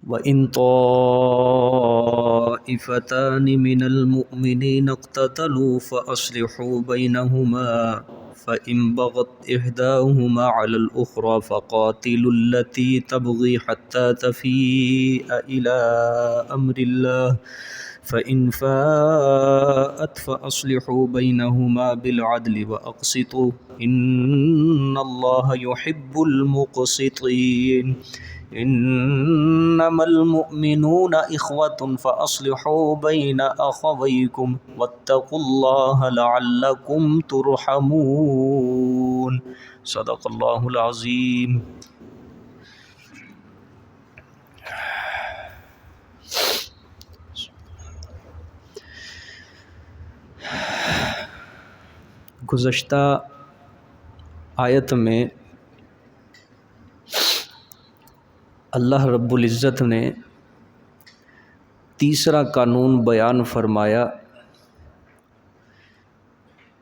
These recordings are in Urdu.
وَإِن طَائِفَتَانِ مِنَ الْمُؤْمِنِينَ اقْتَتَلُوا فَأَصْلِحُوا بَيْنَهُمَا فَإِن بَغَتْ إِحْدَاهُمَا عَلَى الْأُخْرَى فَقَاتِلُوا الَّتِي تَبْغِي حَتَّى تَفِيءَ إِلَى أَمْرِ اللَّهِ فَإِن فَاءَتْ فَأَصْلِحُوا بَيْنَهُمَا بِالْعَدْلِ وَأَقْسِطُوا إِنَّ اللَّهَ يُحِبُّ الْمُقْسِطِينَ انما المؤمنون اخوة فاصلحوا بين اخويكم واتقوا الله لعلكم ترحمون صدق اللہ العظیم۔ گزشتہ آیت میں اللہ رب العزت نے تیسرا قانون بیان فرمایا،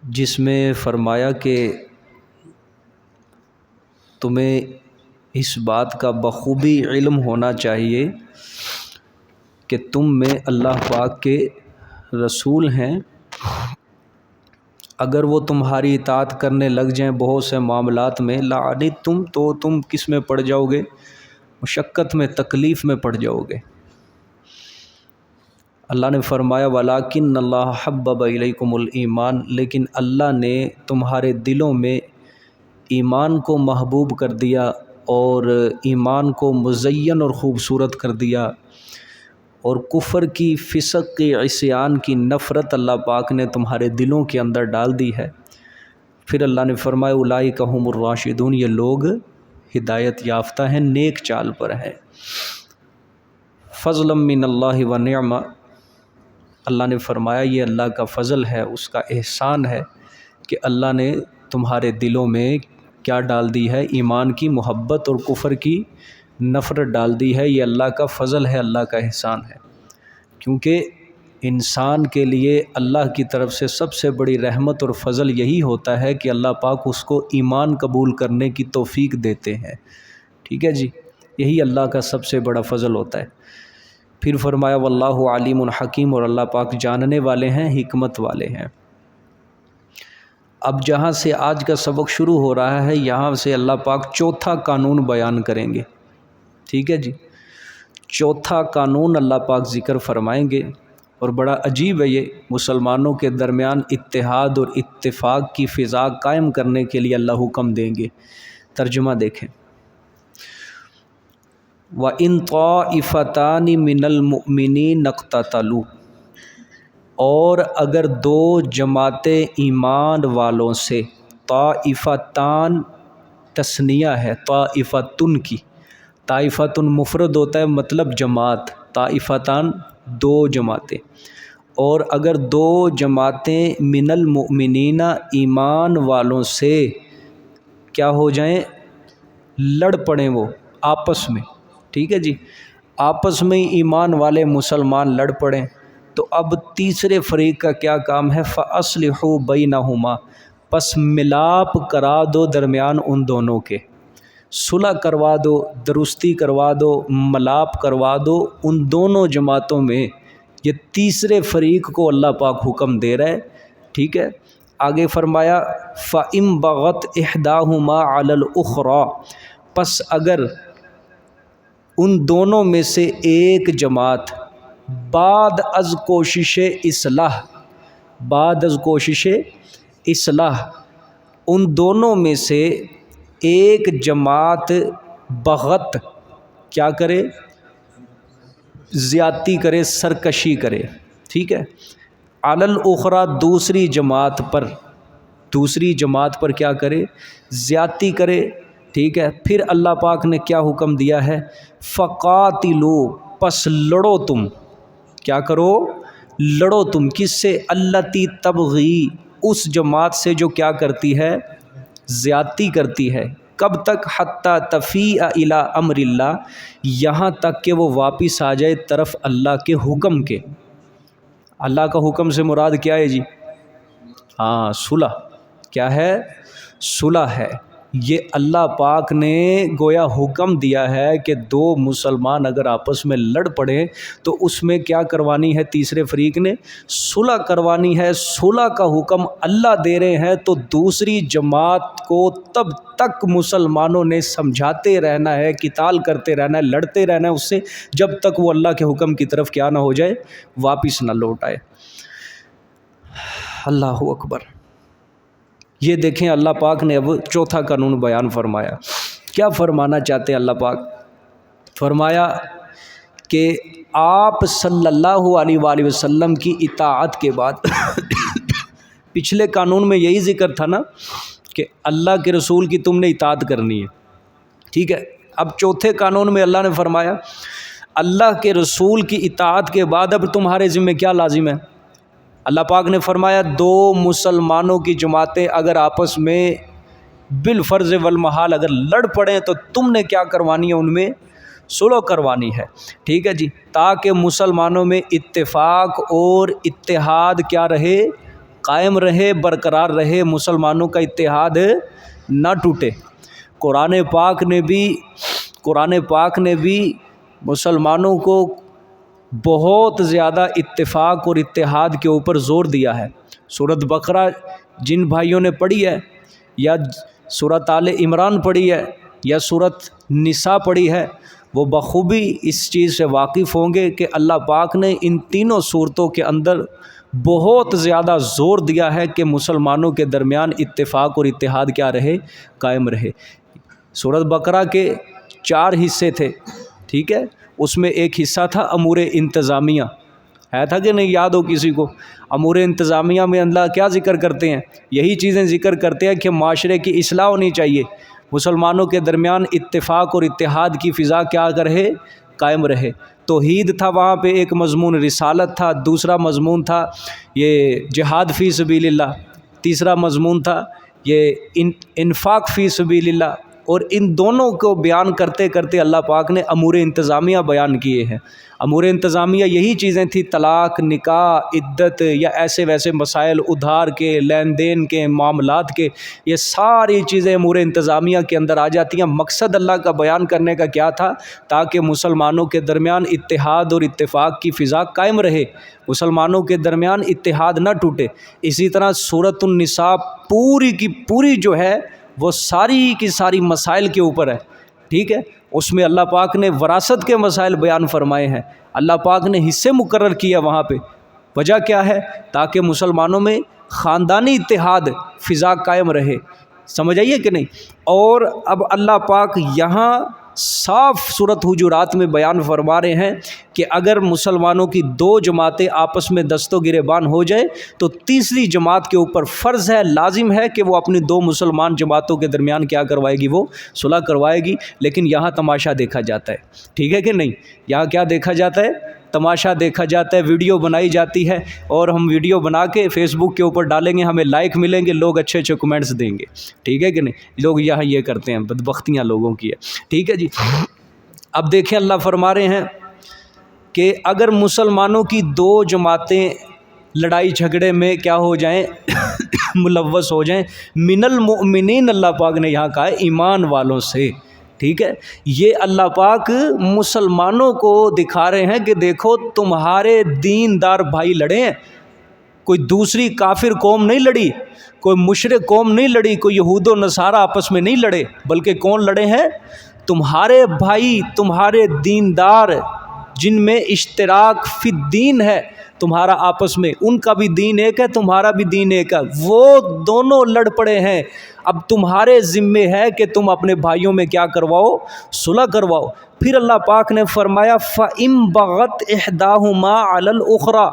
جس میں فرمایا کہ تمہیں اس بات کا بخوبی علم ہونا چاہیے کہ تم میں اللہ پاک کے رسول ہیں۔ اگر وہ تمہاری اطاعت کرنے لگ جائیں بہت سے معاملات میں لعنتم تو تم کس میں پڑ جاؤ گے؟ مشقت میں، تکلیف میں پڑ جاؤ گے۔ اللہ نے فرمایا وَلَٰكِنَّ اللَّهَ حَبَّبَ إِلَيْكُمُ الْإِيمَانَ، لیکن اللہ نے تمہارے دلوں میں ایمان کو محبوب کر دیا اور ایمان کو مزین اور خوبصورت کر دیا، اور کفر کی، فسق کی، عصیان کی نفرت اللہ پاک نے تمہارے دلوں کے اندر ڈال دی ہے۔ پھر اللہ نے فرمایا اولئک ھم الراشدون، یہ لوگ ہدایت یافتہ ہیں، نیک چال پر ہیں۔ فضلا من اللہ ونعمہ، اللہ نے فرمایا یہ اللہ کا فضل ہے، اس کا احسان ہے کہ اللہ نے تمہارے دلوں میں کیا ڈال دی ہے؟ ایمان کی محبت اور کفر کی نفرت ڈال دی ہے۔ یہ اللہ کا فضل ہے، اللہ کا احسان ہے، کیونکہ انسان کے لیے اللہ کی طرف سے سب سے بڑی رحمت اور فضل یہی ہوتا ہے کہ اللہ پاک اس کو ایمان قبول کرنے کی توفیق دیتے ہیں۔ ٹھیک ہے جی، یہی اللہ کا سب سے بڑا فضل ہوتا ہے۔ پھر فرمایا واللہ علیم حکیم، اور اللہ پاک جاننے والے ہیں، حکمت والے ہیں۔ اب جہاں سے آج کا سبق شروع ہو رہا ہے، یہاں سے اللہ پاک چوتھا قانون بیان کریں گے۔ ٹھیک ہے جی، چوتھا قانون اللہ پاک ذکر فرمائیں گے، اور بڑا عجیب ہے یہ، مسلمانوں کے درمیان اتحاد اور اتفاق کی فضا قائم کرنے کے لیے اللہ حکم دیں گے۔ ترجمہ دیکھیں، وَإِن طَائِفَتَانِ مِنَ الْمُؤْمِنِينَ اقْتَتَلُوا، اور اگر دو جماعتیں ایمان والوں سے، طائفتان تثنیہ ہے طائفتن کی، طائفتن مفرد ہوتا ہے، مطلب جماعت، طائفتان دو جماعتیں، اور اگر دو جماعتیں من المؤمنین ایمان والوں سے کیا ہو جائیں؟ لڑ پڑیں، وہ آپس میں۔ ٹھیک ہے جی، آپس میں ایمان والے مسلمان لڑ پڑیں، تو اب تیسرے فریق کا کیا کام ہے؟ فَأَصْلِحُوا بَيْنَهُمَا، پس ملاپ کرا دو درمیان ان دونوں کے، صلح کروا دو، درستی کروا دو، ملاپ کروا دو ان دونوں جماعتوں میں۔ یہ تیسرے فریق کو اللہ پاک حکم دے رہے۔ ٹھیک ہے، آگے فرمایا فَإِن بَغَتْ إِحْدَاهُمَا عَلَى الْأُخْرَى، پس اگر ان دونوں میں سے ایک جماعت بعد از کوشش اصلاح، بعد از کوشش اصلاح، ان دونوں میں سے ایک جماعت بغت کیا کرے؟ زیادتی کرے، سرکشی کرے۔ ٹھیک ہے، علی الاخری، دوسری جماعت پر، دوسری جماعت پر کیا کرے؟ زیادتی کرے۔ ٹھیک ہے، پھر اللہ پاک نے کیا حکم دیا ہے؟ فقاتلوا، پس لڑو تم، کیا کرو؟ لڑو تم، کس سے؟ التی تبغی، اس جماعت سے جو کیا کرتی ہے؟ زیادتی کرتی ہے۔ کب تک؟ حتی تفیء الی امر اللہ، یہاں تک کہ وہ واپس آ جائے طرف اللہ کے حکم کے۔ اللہ کا حکم سے مراد کیا ہے جی؟ ہاں، صلح۔ کیا ہے؟ صلح ہے۔ یہ اللہ پاک نے گویا حکم دیا ہے کہ دو مسلمان اگر آپس میں لڑ پڑیں تو اس میں کیا کروانی ہے؟ تیسرے فریق نے صلح کروانی ہے۔ صلح کا حکم اللہ دے رہے ہیں تو دوسری جماعت کو تب تک مسلمانوں نے سمجھاتے رہنا ہے، قتال کرتے رہنا ہے، لڑتے رہنا ہے اس سے، جب تک وہ اللہ کے حکم کی طرف کیا نہ ہو جائے، واپس نہ لوٹ آئے۔ اللہ اکبر۔ یہ دیکھیں اللہ پاک نے اب چوتھا قانون بیان فرمایا۔ کیا فرمانا چاہتے ہیں اللہ پاک؟ فرمایا کہ آپ صلی اللہ علیہ وآلہ وسلم کی اطاعت کے بعد پچھلے قانون میں یہی ذکر تھا نا کہ اللہ کے رسول کی تم نے اطاعت کرنی ہے، ٹھیک ہے۔ اب چوتھے قانون میں اللہ نے فرمایا اللہ کے رسول کی اطاعت کے بعد اب تمہارے ذمہ کیا لازم ہے؟ اللہ پاک نے فرمایا دو مسلمانوں کی جماعتیں اگر آپس میں بالفرض والمحال اگر لڑ پڑیں تو تم نے کیا کروانی ہے؟ ان میں صلح کروانی ہے، ٹھیک ہے جی، تاکہ مسلمانوں میں اتفاق اور اتحاد کیا رہے؟ قائم رہے، برقرار رہے، مسلمانوں کا اتحاد نہ ٹوٹے۔ قرآن پاک نے بھی مسلمانوں کو بہت زیادہ اتفاق اور اتحاد کے اوپر زور دیا ہے۔ سورۃ بقرہ جن بھائیوں نے پڑھی ہے یا سورۃ آل عمران پڑھی ہے یا سورۃ نساء پڑھی ہے وہ بخوبی اس چیز سے واقف ہوں گے کہ اللہ پاک نے ان تینوں صورتوں کے اندر بہت زیادہ زور دیا ہے کہ مسلمانوں کے درمیان اتفاق اور اتحاد کیا رہے؟ قائم رہے۔ سورۃ بقرہ کے 4 حصے تھے، ٹھیک ہے، اس میں ایک حصہ تھا امور انتظامیہ، ہے تھا کہ نہیں؟ یاد ہو کسی کو؟ امور انتظامیہ میں اللہ کیا ذکر کرتے ہیں؟ یہی چیزیں ذکر کرتے ہیں کہ معاشرے کی اصلاح ہونی چاہیے، مسلمانوں کے درمیان اتفاق اور اتحاد کی فضا کیا رہے؟ قائم رہے۔ توحید تھا وہاں پہ ایک مضمون، رسالت تھا دوسرا مضمون، تھا یہ جہاد فی سبیل اللہ، تیسرا مضمون تھا یہ انفاق فی سبیل اللہ، اور ان دونوں کو بیان کرتے کرتے اللہ پاک نے امور انتظامیہ بیان کیے ہیں۔ امور انتظامیہ یہی چیزیں تھیں، طلاق، نکاح، عدت یا ایسے ویسے مسائل، ادھار کے، لین دین کے، معاملات کے، یہ ساری چیزیں امور انتظامیہ کے اندر آ جاتی ہیں۔ مقصد اللہ کا بیان کرنے کا کیا تھا؟ تاکہ مسلمانوں کے درمیان اتحاد اور اتفاق کی فضا قائم رہے، مسلمانوں کے درمیان اتحاد نہ ٹوٹے۔ اسی طرح سورۃ النساء پوری کی پوری جو ہے وہ ساری کی ساری مسائل کے اوپر ہے، ٹھیک ہے۔ اس میں اللہ پاک نے وراثت کے مسائل بیان فرمائے ہیں، اللہ پاک نے حصے مقرر کیا وہاں پہ۔ وجہ کیا ہے؟ تاکہ مسلمانوں میں خاندانی اتحاد فضا قائم رہے۔ سمجھ آئیے کہ نہیں؟ اور اب اللہ پاک یہاں صاف سورۃ حجرات میں بیان فرما رہے ہیں کہ اگر مسلمانوں کی 2 جماعتیں آپس میں دست و گریبان ہو جائے تو تیسری جماعت کے اوپر فرض ہے، لازم ہے کہ وہ اپنی 2 مسلمان جماعتوں کے درمیان کیا کروائے گی؟ وہ صلح کروائے گی۔ لیکن یہاں تماشا دیکھا جاتا ہے، ٹھیک ہے کہ نہیں؟ یہاں کیا دیکھا جاتا ہے؟ تماشا دیکھا جاتا ہے، ویڈیو بنائی جاتی ہے، اور ہم ویڈیو بنا کے فیس بک کے اوپر ڈالیں گے، ہمیں لائک ملیں گے، لوگ اچھے اچھے کمنٹس دیں گے، ٹھیک ہے کہ نہیں؟ لوگ یہاں یہ کرتے ہیں، بدبختیاں لوگوں کی ہے، ٹھیک ہے جی۔ اب دیکھیں اللہ فرما رہے ہیں کہ اگر مسلمانوں کی 2 جماعتیں لڑائی جھگڑے میں کیا ہو جائیں؟ ملوث ہو جائیں، من المؤمنین اللہ پاک نے یہاں کہا ہے ایمان والوں سے، ٹھیک ہے۔ یہ اللہ پاک مسلمانوں کو دکھا رہے ہیں کہ دیکھو تمہارے دیندار بھائی لڑے ہیں، کوئی دوسری کافر قوم نہیں لڑی، کوئی مشرک قوم نہیں لڑی، کوئی یہود و نصارہ آپس میں نہیں لڑے، بلکہ کون لڑے ہیں؟ تمہارے بھائی، تمہارے دیندار جن میں اشتراک فی الدین ہے تمہارا آپس میں، ان کا بھی دین ایک ہے، تمہارا بھی دین ایک ہے، وہ دونوں لڑ پڑے ہیں۔ اب تمہارے ذمے ہے کہ تم اپنے بھائیوں میں کیا کرواؤ؟ صلح کرواؤ۔ پھر اللہ پاک نے فرمایا فَإِن بَغَتْ إِحْدَاهُمَا عَلَى الْأُخْرَى،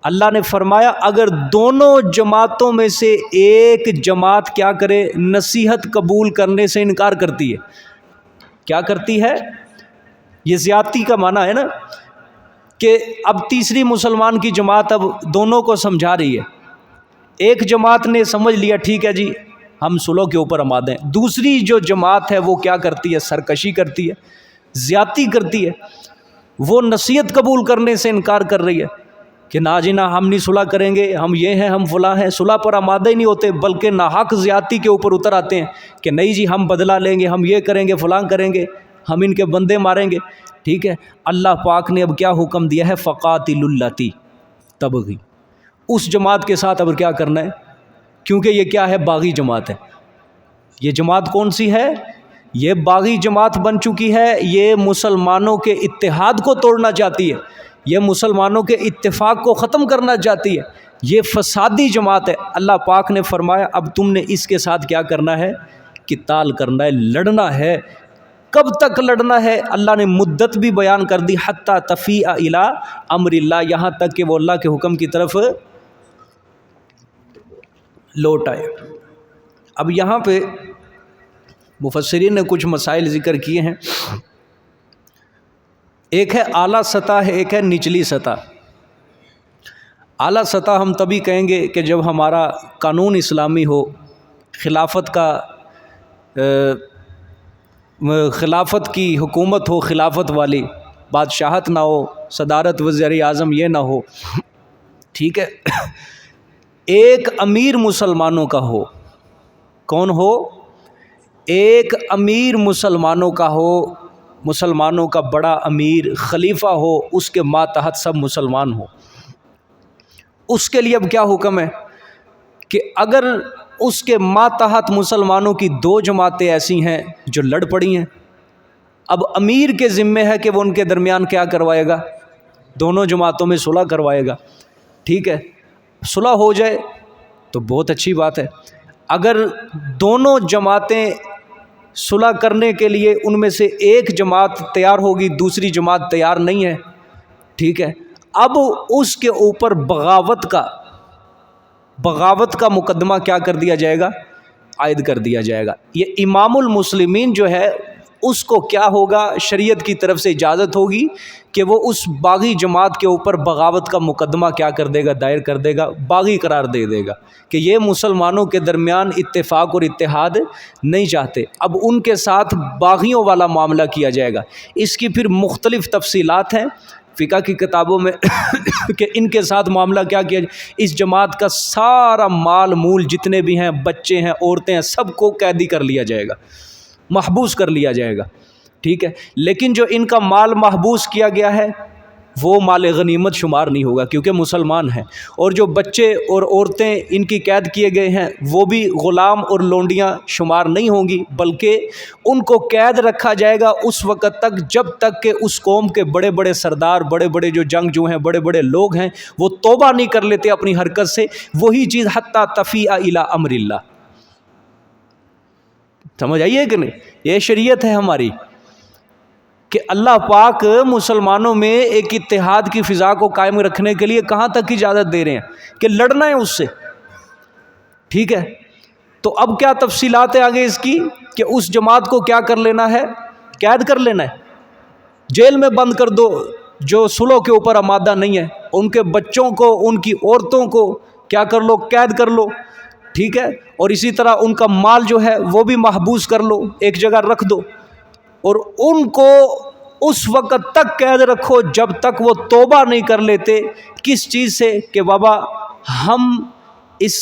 اللہ نے فرمایا اگر دونوں جماعتوں میں سے ایک جماعت کیا کرے؟ نصیحت قبول کرنے سے انکار کرتی ہے۔ کیا کرتی ہے؟ یہ زیادتی کا معنی ہے نا، کہ اب تیسری مسلمان کی جماعت اب دونوں کو سمجھا رہی ہے۔ ایک جماعت نے سمجھ لیا ٹھیک ہے جی ہم صلح کے اوپر آمادہ ہیں، دوسری جو جماعت ہے وہ کیا کرتی ہے؟ سرکشی کرتی ہے، زیادتی کرتی ہے، وہ نصیحت قبول کرنے سے انکار کر رہی ہے کہ نا جی نا ہم نہیں صلح کریں گے، ہم یہ ہیں، ہم فلاں ہیں، صلح پر آمادہ ہی نہیں ہوتے، بلکہ ناحق زیادتی کے اوپر اتر آتے ہیں کہ نہیں جی ہم بدلہ لیں گے، ہم یہ کریں گے، فلاں کریں گے، ہم ان کے بندے ماریں گے. ٹھیک ہے، اللہ پاک نے اب کیا حکم دیا ہے؟ فقاتلوا اللاتی تبغی. اس جماعت کے ساتھ اب کیا کرنا ہے؟ کیونکہ یہ کیا ہے؟ باغی جماعت ہے. یہ جماعت کون سی ہے؟ یہ باغی جماعت بن چکی ہے. یہ مسلمانوں کے اتحاد کو توڑنا چاہتی ہے، یہ مسلمانوں کے اتفاق کو ختم کرنا چاہتی ہے. یہ فسادی جماعت ہے. اللہ پاک نے فرمایا اب تم نے اس کے ساتھ کیا کرنا ہے؟ قتال کرنا ہے، لڑنا ہے. کب تک لڑنا ہے؟ اللہ نے مدت بھی بیان کر دی، حتی تفیء الی امر اللہ، یہاں تک کہ وہ اللہ کے حکم کی طرف لوٹ آئے. اب یہاں پہ مفسرین نے کچھ مسائل ذکر کیے ہیں. ایک ہے اعلیٰ سطح ہے، ایک ہے نچلی سطح. اعلیٰ سطح ہم تبھی کہیں گے کہ جب ہمارا قانون اسلامی ہو، خلافت کا خلافت کی حکومت ہو، خلافت والی بادشاہت نہ ہو، صدارت وزیر اعظم یہ نہ ہو. ٹھیک ہے، ایک امیر مسلمانوں کا ہو. کون ہو؟ ایک امیر مسلمانوں کا ہو، مسلمانوں کا بڑا امیر خلیفہ ہو، اس کے ماتحت سب مسلمان ہو. اس کے لیے اب کیا حکم ہے کہ اگر اس کے ماتحت مسلمانوں کی دو جماعتیں ایسی ہیں جو لڑ پڑی ہیں، اب امیر کے ذمے ہے کہ وہ ان کے درمیان کیا کروائے گا؟ دونوں جماعتوں میں صلح کروائے گا. ٹھیک ہے، صلح ہو جائے تو بہت اچھی بات ہے. اگر دونوں جماعتیں صلح کرنے کے لیے ان میں سے ایک جماعت تیار ہوگی، دوسری جماعت تیار نہیں ہے، ٹھیک ہے، اب اس کے اوپر بغاوت کا مقدمہ کیا کر دیا جائے گا؟ عائد کر دیا جائے گا. یہ امام المسلمین جو ہے اس کو کیا ہوگا؟ شریعت کی طرف سے اجازت ہوگی کہ وہ اس باغی جماعت کے اوپر بغاوت کا مقدمہ کیا کر دے گا؟ دائر کر دے گا، باغی قرار دے دے گا کہ یہ مسلمانوں کے درمیان اتفاق اور اتحاد نہیں چاہتے. اب ان کے ساتھ باغیوں والا معاملہ کیا جائے گا. اس کی پھر مختلف تفصیلات ہیں فقہ کی کتابوں میں کہ ان کے ساتھ معاملہ کیا کیا جائے. اس جماعت کا سارا مال مول جتنے بھی ہیں، بچے ہیں، عورتیں ہیں، سب کو قیدی کر لیا جائے گا، محبوس کر لیا جائے گا. ٹھیک ہے، لیکن جو ان کا مال محبوس کیا گیا ہے وہ مال غنیمت شمار نہیں ہوگا کیونکہ مسلمان ہیں. اور جو بچے اور عورتیں ان کی قید کیے گئے ہیں وہ بھی غلام اور لونڈیاں شمار نہیں ہوں گی، بلکہ ان کو قید رکھا جائے گا اس وقت تک جب تک کہ اس قوم کے بڑے بڑے سردار، بڑے بڑے جو جنگجو ہیں، بڑے بڑے لوگ ہیں، وہ توبہ نہیں کر لیتے اپنی حرکت سے. وہی چیز حتی تفیء الی امر اللہ. سمجھ آئیے کہ نہیں؟ یہ شریعت ہے ہماری کہ اللہ پاک مسلمانوں میں ایک اتحاد کی فضا کو قائم رکھنے کے لیے کہاں تک اجازت دے رہے ہیں کہ لڑنا ہے اس سے. ٹھیک ہے، تو اب کیا تفصیلات ہے آگے اس کی کہ اس جماعت کو کیا کر لینا ہے؟ قید کر لینا ہے، جیل میں بند کر دو جو صلح کے اوپر آمادہ نہیں ہے. ان کے بچوں کو، ان کی عورتوں کو کیا کر لو؟ قید کر لو. ٹھیک ہے، اور اسی طرح ان کا مال جو ہے وہ بھی محبوس کر لو، ایک جگہ رکھ دو، اور ان کو اس وقت تک قید رکھو جب تک وہ توبہ نہیں کر لیتے. کس چیز سے؟ کہ بابا ہم اس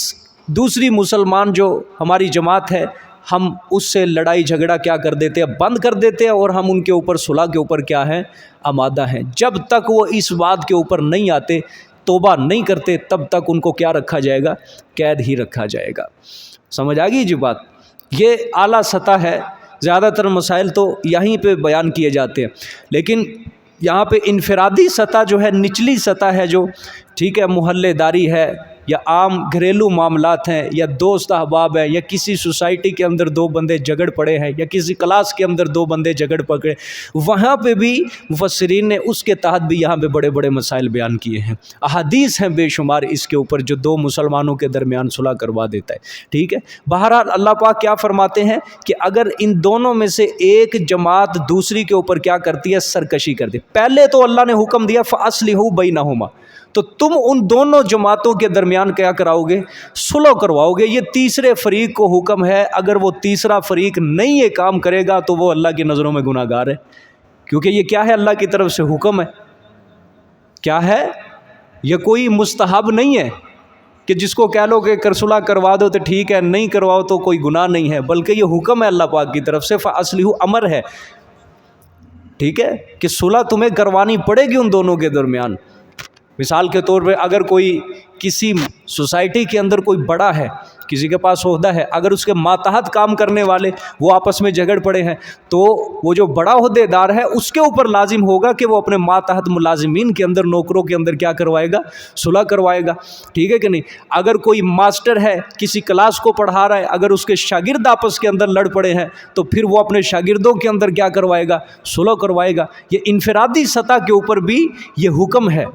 دوسری مسلمان جو ہماری جماعت ہے، ہم اس سے لڑائی جھگڑا کیا کر دیتے ہیں؟ بند کر دیتے ہیں، اور ہم ان کے اوپر صلح کے اوپر کیا ہے؟ آمادہ ہیں. جب تک وہ اس بات کے اوپر نہیں آتے، توبہ نہیں کرتے، تب تک ان کو کیا رکھا جائے گا؟ قید ہی رکھا جائے گا. سمجھ آ گئی جی بات؟ یہ اعلیٰ سطح ہے. زیادہ تر مسائل تو یہیں پہ بیان کیے جاتے ہیں، لیکن یہاں پہ انفرادی سطح جو ہے، نچلی سطح ہے جو، ٹھیک ہے، محلے داری ہے یا عام گھریلو معاملات ہیں یا دوست احباب ہیں یا کسی سوسائٹی کے اندر دو بندے جھگڑ پڑے ہیں یا کسی کلاس کے اندر دو بندے جھگڑ پکڑے، وہاں پہ بھی مفسرین نے اس کے تحت بھی یہاں پہ بڑے بڑے مسائل بیان کیے ہیں. احادیث ہیں بے شمار اس کے اوپر جو دو مسلمانوں کے درمیان صلح کروا دیتا ہے. ٹھیک ہے، بہرحال اللہ پاک کیا فرماتے ہیں کہ اگر ان دونوں میں سے ایک جماعت دوسری کے اوپر کیا کرتی ہے؟ سرکشی کرتی ہے. پہلے تو اللہ نے حکم دیا فَأَصْلِحُوا بَيْنَهُمَا، تو تم ان دونوں جماعتوں کے درمیان کیا کراؤ گے؟ صلح کرواؤ گے. یہ تیسرے فریق کو حکم ہے. اگر وہ تیسرا فریق نہیں یہ کام کرے گا تو وہ اللہ کی نظروں میں گناہ گار ہے، کیونکہ یہ کیا ہے؟ اللہ کی طرف سے حکم ہے. کیا ہے؟ یہ کوئی مستحب نہیں ہے کہ جس کو کہہ لو کہ صلح کروا دو تو ٹھیک ہے، نہیں کرواؤ تو کوئی گناہ نہیں ہے، بلکہ یہ حکم ہے اللہ پاک کی طرف سے، فَأَصْلِحُوا امر ہے، ٹھیک ہے، کہ صلح تمہیں کروانی پڑے گی ان دونوں کے درمیان۔ مثال کے طور پہ اگر کوئی کسی سوسائٹی کے اندر کوئی بڑا ہے، کسی کے پاس عہدہ ہے، اگر اس کے ماتحت کام کرنے والے وہ آپس میں جھگڑ پڑے ہیں، تو وہ جو بڑا عہدے دار ہے اس کے اوپر لازم ہوگا کہ وہ اپنے ماتحت ملازمین کے اندر، نوکروں کے اندر کیا کروائے گا؟ صلح کروائے گا، ٹھیک ہے کہ نہیں؟ اگر کوئی ماسٹر ہے، کسی کلاس کو پڑھا رہا ہے، اگر اس کے شاگرد آپس کے اندر لڑ پڑے ہیں تو پھر وہ اپنے شاگردوں کے اندر کیا کروائے گا؟ صلح کروائے گا۔ یہ انفرادی سطح کے اوپر بھی یہ حکم ہے۔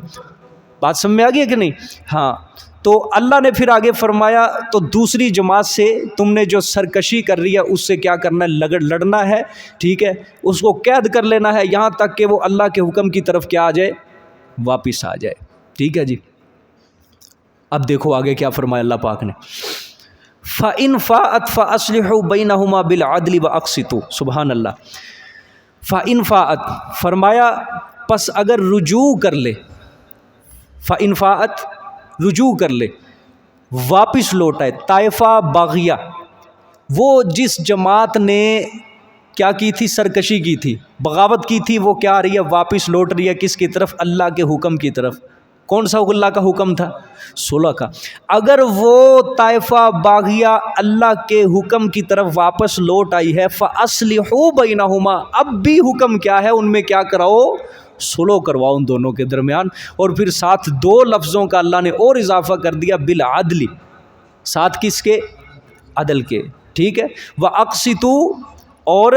بات سمجھ میں آ گئی ہے کہ نہیں؟ ہاں، تو اللہ نے پھر آگے فرمایا تو دوسری جماعت سے تم نے جو سرکشی کر رہی ہے اس سے کیا کرنا ہے؟ لڑنا ہے، ٹھیک ہے، اس کو قید کر لینا ہے یہاں تک کہ وہ اللہ کے حکم کی طرف کیا آ جائے؟ واپس آ جائے، ٹھیک ہے جی۔ اب دیکھو آگے کیا فرمایا اللہ پاک نے، فَإِنْ فَاءَتْ فَأَصْلِحُوا بَيْنَهُمَا بِالْعَدْلِ وَأَقْسِطُوا، سبحان اللہ۔ فَإِنْ فَاءَتْ فرمایا پس اگر رجوع کر لے، فَإِنْ فَاءَتْ رجوع کر لے، واپس لوٹائے، طائفہ باغیہ، وہ جس جماعت نے کیا کی تھی؟ سرکشی کی تھی، بغاوت کی تھی، وہ کیا آ رہی ہے؟ واپس لوٹ رہی ہے، کس کی طرف؟ اللہ کے حکم کی طرف۔ کون سا اللہ کا حکم تھا؟ صلح کا۔ اگر وہ طائفہ باغیہ اللہ کے حکم کی طرف واپس لوٹ آئی ہے، فَأَصْلِحُوا بَيْنَهُمَا، اب بھی حکم کیا ہے؟ ان میں کیا کراؤ؟ صلح کرواؤ ان دونوں کے درمیان۔ اور پھر ساتھ دو لفظوں کا اللہ نے اور اضافہ کر دیا، بالعدل، ساتھ کس کے؟ عدل کے، ٹھیک ہے، وَأَقْسِطُوا، اور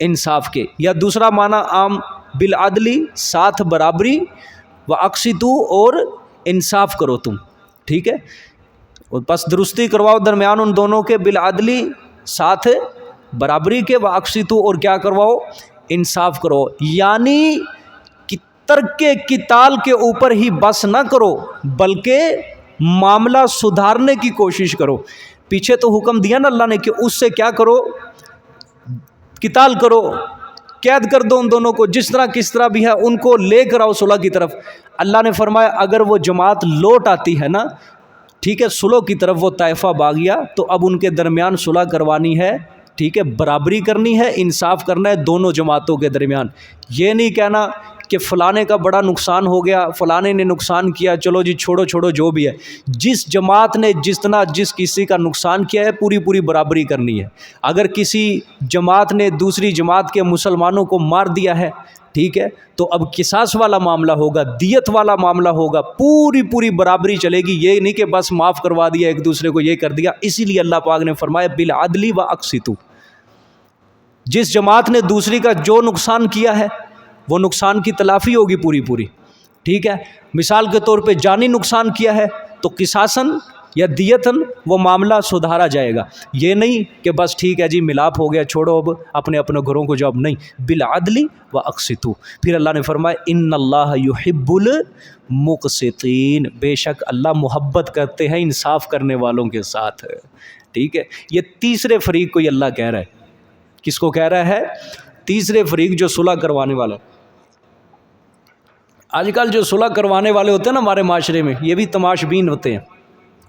انصاف کے، یا دوسرا معنی عام بالعدل، ساتھ برابری، وَأَقْسِطُوا، اور انصاف کرو تم، ٹھیک ہے، اور بس درستی کرواؤ درمیان ان دونوں کے، بالعدل، ساتھ برابری کے، وَأَقْسِطُوا، اور کیا کرواؤ؟ انصاف کرو۔ یعنی کہ ترک قتال کے اوپر ہی بس نہ کرو، بلکہ معاملہ سدھارنے کی کوشش کرو۔ پیچھے تو حکم دیا نا اللہ نے کہ اس سے کیا کرو؟ قتال کرو، قید کر دو ان دونوں کو، جس طرح کس طرح بھی ہے ان کو لے کر آؤ صلح کی طرف۔ اللہ نے فرمایا اگر وہ جماعت لوٹ آتی ہے نا، ٹھیک ہے، صلح کی طرف، وہ طائفہ باغیہ، تو اب ان کے درمیان صلح کروانی ہے، ٹھیک ہے، برابری کرنی ہے، انصاف کرنا ہے دونوں جماعتوں کے درمیان۔ یہ نہیں کہنا کہ فلانے کا بڑا نقصان ہو گیا، فلانے نے نقصان کیا، چلو جی چھوڑو جو بھی ہے۔ جس جماعت نے جتنا جس کسی کا نقصان کیا ہے پوری برابری کرنی ہے۔ اگر کسی جماعت نے دوسری جماعت کے مسلمانوں کو مار دیا ہے، ٹھیک ہے، تو اب قصاص والا معاملہ ہوگا، دیت والا معاملہ ہوگا، پوری برابری چلے گی۔ یہ نہیں کہ بس معاف کروا دیا ایک دوسرے کو، یہ کر دیا۔ اسی لیے اللہ پاک نے فرمایا بالعدل وَأَقْسِطُوا، جس جماعت نے دوسری کا جو نقصان کیا ہے وہ نقصان کی تلافی ہوگی پوری، ٹھیک ہے۔ مثال کے طور پہ جانی نقصان کیا ہے تو قصاصاً یا دیتاً وہ معاملہ سدھارا جائے گا۔ یہ نہیں کہ بس ٹھیک ہے جی ملاپ ہو گیا، چھوڑو اب اپنے گھروں کو جاب، نہیں، بالعدل وَأَقْسِطُوا۔ پھر اللہ نے فرمایا ان اللہ یحب المقسطین، بے شک اللہ محبت کرتے ہیں انصاف کرنے والوں کے ساتھ، ٹھیک ہے۔ یہ تیسرے فریق کو یہ اللہ کہہ رہا ہے۔ کس کو کہہ رہا ہے؟ تیسرے فریق جو صلح کروانے والا۔ آج کل جو صلح کروانے والے ہوتے ہیں نا ہمارے معاشرے میں، یہ بھی تماش بین ہوتے ہیں،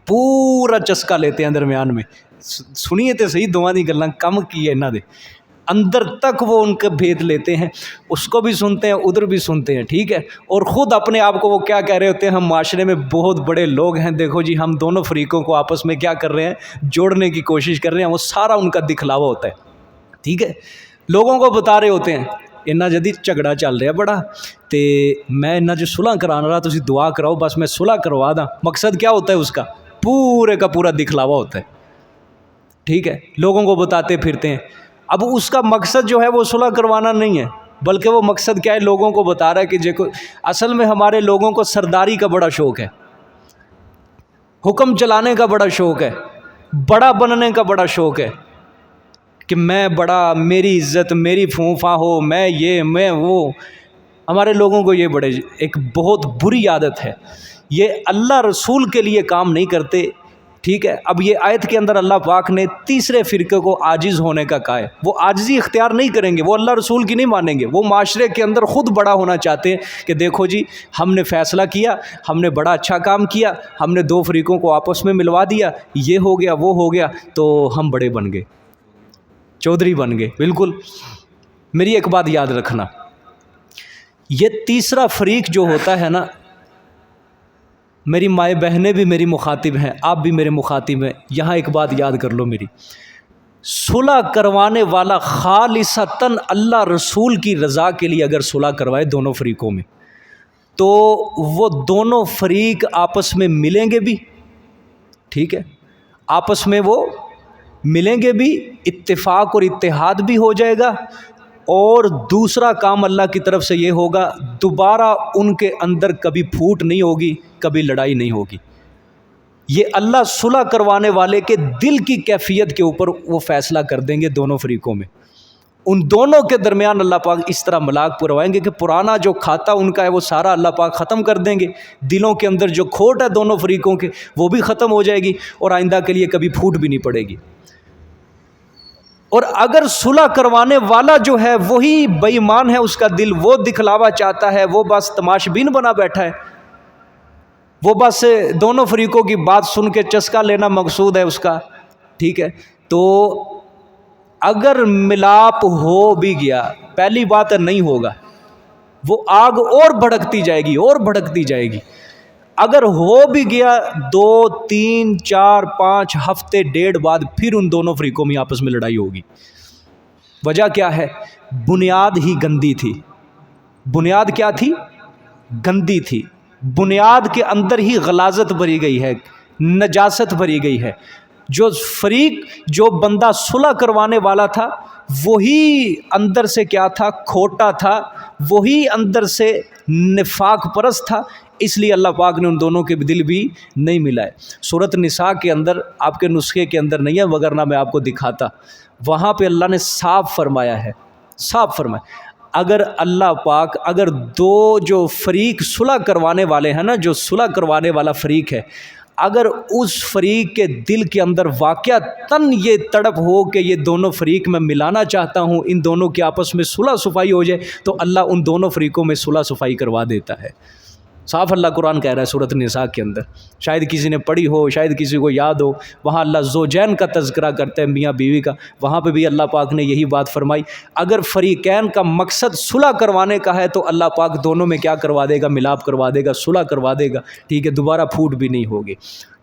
پورا چسکا لیتے ہیں درمیان میں۔ سنیے تو صحیح، دعا دی گلاں کم کی ہے انہاں دے، اندر تک وہ ان کے بھید لیتے ہیں، اس کو بھی سنتے ہیں ادھر بھی سنتے ہیں، ٹھیک ہے، اور خود اپنے آپ کو وہ کیا کہہ رہے ہوتے ہیں؟ ہم معاشرے میں بہت بڑے لوگ ہیں، دیکھو جی ہم دونوں فریقوں کو آپس میں کیا کر رہے ہیں؟ جوڑنے کی کوشش کر رہے ہیں۔ وہ سارا ان کا دکھلاوا ہوتا ہے، ٹھیک ہے، لوگوں کو بتا رہے ہوتے ہیں انہاں جدی جھگڑا چل رہا بڑا، تے میں انہاں جو صلح کرانا رہا، تسی دعا کراؤ، بس میں صلح کروا دا۔ مقصد کیا ہوتا ہے اس کا؟ پورے کا پورا دکھلاوا ہوتا ہے، ٹھیک ہے، لوگوں کو بتاتے پھرتے ہیں۔ اب اس کا مقصد جو ہے وہ صلح کروانا نہیں ہے، بلکہ وہ مقصد کیا ہے؟ لوگوں کو بتا رہا ہے کہ دیکھو، اصل میں ہمارے لوگوں کو سرداری کا بڑا شوق ہے، حکم چلانے کا بڑا شوق ہے، بڑا بننے کا بڑا شوق ہے، کہ میں بڑا، میری عزت، میری پھونفاں ہو، میں یہ میں وہ۔ ہمارے لوگوں کو یہ بڑے ایک بہت بری عادت ہے، یہ اللہ رسول کے لیے کام نہیں کرتے، ٹھیک ہے. اب یہ آیت کے اندر اللہ پاک نے تیسرے فرقے کو عاجز ہونے کا کہا ہے. وہ عاجزی اختیار نہیں کریں گے, وہ اللہ رسول کی نہیں مانیں گے, وہ معاشرے کے اندر خود بڑا ہونا چاہتے ہیں کہ دیکھو جی ہم نے فیصلہ کیا, ہم نے بڑا اچھا کام کیا, ہم نے دو فریقوں کو آپس میں ملوا دیا, یہ ہو گیا وہ ہو گیا, تو ہم بڑے بن گئے, چودھری بن گئے. بالکل. میری ایک بات یاد رکھنا, یہ تیسرا فریق جو ہوتا ہے نا, میری مائیں بہنیں بھی میری مخاطب ہیں, آپ بھی میرے مخاطب ہیں, یہاں ایک بات یاد کر لو میری, صلح کروانے والا خالصتاً اللہ رسول کی رضا کے لیے اگر صلح کروائے دونوں فریقوں میں, تو وہ دونوں فریق آپس میں ملیں گے بھی, ٹھیک ہے, آپس میں وہ ملیں گے بھی, اتفاق اور اتحاد بھی ہو جائے گا, اور دوسرا کام اللہ کی طرف سے یہ ہوگا دوبارہ ان کے اندر کبھی پھوٹ نہیں ہوگی, کبھی لڑائی نہیں ہوگی. یہ اللہ صلح کروانے والے کے دل کی کیفیت کے اوپر وہ فیصلہ کر دیں گے دونوں فریقوں میں. ان دونوں کے درمیان اللہ پاک اس طرح ملاق پروائیں گے کہ پرانا جو کھاتا ان کا ہے وہ سارا اللہ پاک ختم کر دیں گے, دلوں کے اندر جو کھوٹ ہے دونوں فریقوں کے وہ بھی ختم ہو جائے گی, اور آئندہ کے لیے کبھی پھوٹ بھی نہیں پڑے گی. اور اگر صلح کروانے والا جو ہے وہی بے ایمان ہے, اس کا دل وہ دکھلاوا چاہتا ہے, وہ بس تماش بین بنا بیٹھا ہے, وہ بس دونوں فریقوں کی بات سن کے چسکا لینا مقصود ہے اس کا, ٹھیک ہے, تو اگر ملاپ ہو بھی گیا, پہلی بات نہیں ہوگا, وہ آگ اور بھڑکتی جائے گی اور بھڑکتی جائے گی. اگر ہو بھی گیا 2 3 4 5 ہفتے ڈیڑھ بعد پھر ان دونوں فریقوں میں آپس میں لڑائی ہوگی. وجہ کیا ہے؟ بنیاد ہی گندی تھی. بنیاد کیا تھی؟ گندی تھی. بنیاد کے اندر ہی غلاظت بھری گئی ہے, نجاست بھری گئی ہے. جو فریق, جو بندہ صلح کروانے والا تھا وہی اندر سے کیا تھا؟ کھوٹا تھا, وہی اندر سے نفاق پرست تھا, اس لیے اللہ پاک نے ان دونوں کے دل بھی نہیں ملائے. سورۃ نساء کے اندر آپ کے نسخے کے اندر نہیں ہے, وگرنہ میں آپ کو دکھاتا, وہاں پہ اللہ نے صاف فرمایا ہے, صاف فرمایا, اگر اللہ پاک اگر دو جو فریق صلح کروانے والے ہیں نا, جو صلح کروانے والا فریق ہے, اگر اس فریق کے دل کے اندر واقعتاً یہ تڑپ ہو کہ یہ دونوں فریق میں ملانا چاہتا ہوں, ان دونوں کے آپس میں صلح صفائی ہو جائے, تو اللہ ان دونوں فریقوں میں صلح صفائی کروا دیتا ہے. صاف اللہ قرآن کہہ رہا ہے سورۃ نساء کے اندر, شاید کسی نے پڑھی ہو, شاید کسی کو یاد ہو, وہاں اللہ زوجین کا تذکرہ کرتا ہے, میاں بیوی کا, وہاں پہ بھی اللہ پاک نے یہی بات فرمائی. اگر فریقین کا مقصد صلح کروانے کا ہے تو اللہ پاک دونوں میں کیا کروا دے گا؟ ملاپ کروا دے گا, صلح کروا دے گا, ٹھیک ہے, دوبارہ پھوٹ بھی نہیں ہوگی.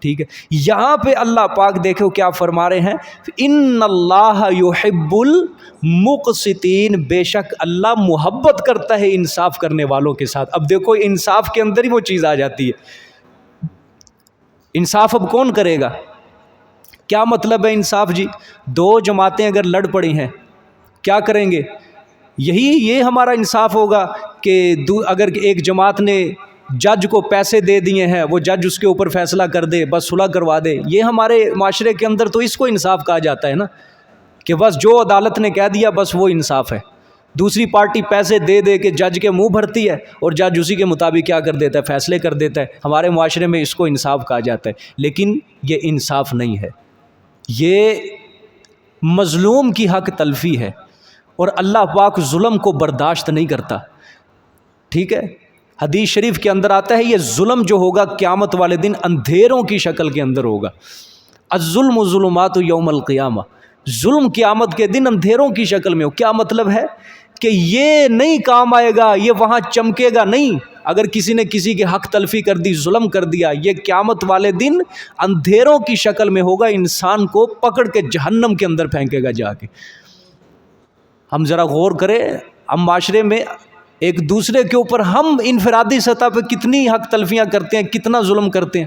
ٹھیک ہے, یہاں پہ اللہ پاک دیکھو کیا فرما رہے ہیں, ان اللہ یحب المقسطین, بے شک اللہ محبت کرتا ہے انصاف کرنے والوں کے ساتھ. اب دیکھو انصاف کے اندر ہی وہ چیز آ جاتی ہے. انصاف اب کون کرے گا؟ کیا مطلب ہے انصاف جی؟ دو جماعتیں اگر لڑ پڑی ہیں, کیا کریں گے؟ یہ ہمارا انصاف ہوگا کہ اگر ایک جماعت نے جج کو پیسے دے دیے ہیں, وہ جج اس کے اوپر فیصلہ کر دے, بس صلح کروا دے. یہ ہمارے معاشرے کے اندر تو اس کو انصاف کہا جاتا ہے نا, کہ بس جو عدالت نے کہہ دیا بس وہ انصاف ہے. دوسری پارٹی پیسے دے دے کے جج کے منہ بھرتی ہے, اور جج اسی کے مطابق کیا کر دیتا ہے؟ فیصلے کر دیتا ہے. ہمارے معاشرے میں اس کو انصاف کہا جاتا ہے, لیکن یہ انصاف نہیں ہے, یہ مظلوم کی حق تلفی ہے, اور اللہ پاک ظلم کو برداشت نہیں کرتا. ٹھیک ہے, حدیث شریف کے اندر آتا ہے یہ ظلم جو ہوگا قیامت والے دن اندھیروں کی شکل کے اندر ہوگا. الظلم ظلمات یوم القیامہ, ظلم قیامت کے دن اندھیروں کی شکل میں ہو. کیا مطلب ہے؟ کہ یہ نہیں کام آئے گا, یہ وہاں چمکے گا نہیں. اگر کسی نے کسی کے حق تلفی کر دی, ظلم کر دیا, یہ قیامت والے دن اندھیروں کی شکل میں ہوگا, انسان کو پکڑ کے جہنم کے اندر پھینکے گا جا کے. ہم ذرا غور کریں, ہم معاشرے میں ایک دوسرے کے اوپر ہم انفرادی سطح پہ کتنی حق تلفیاں کرتے ہیں, کتنا ظلم کرتے ہیں.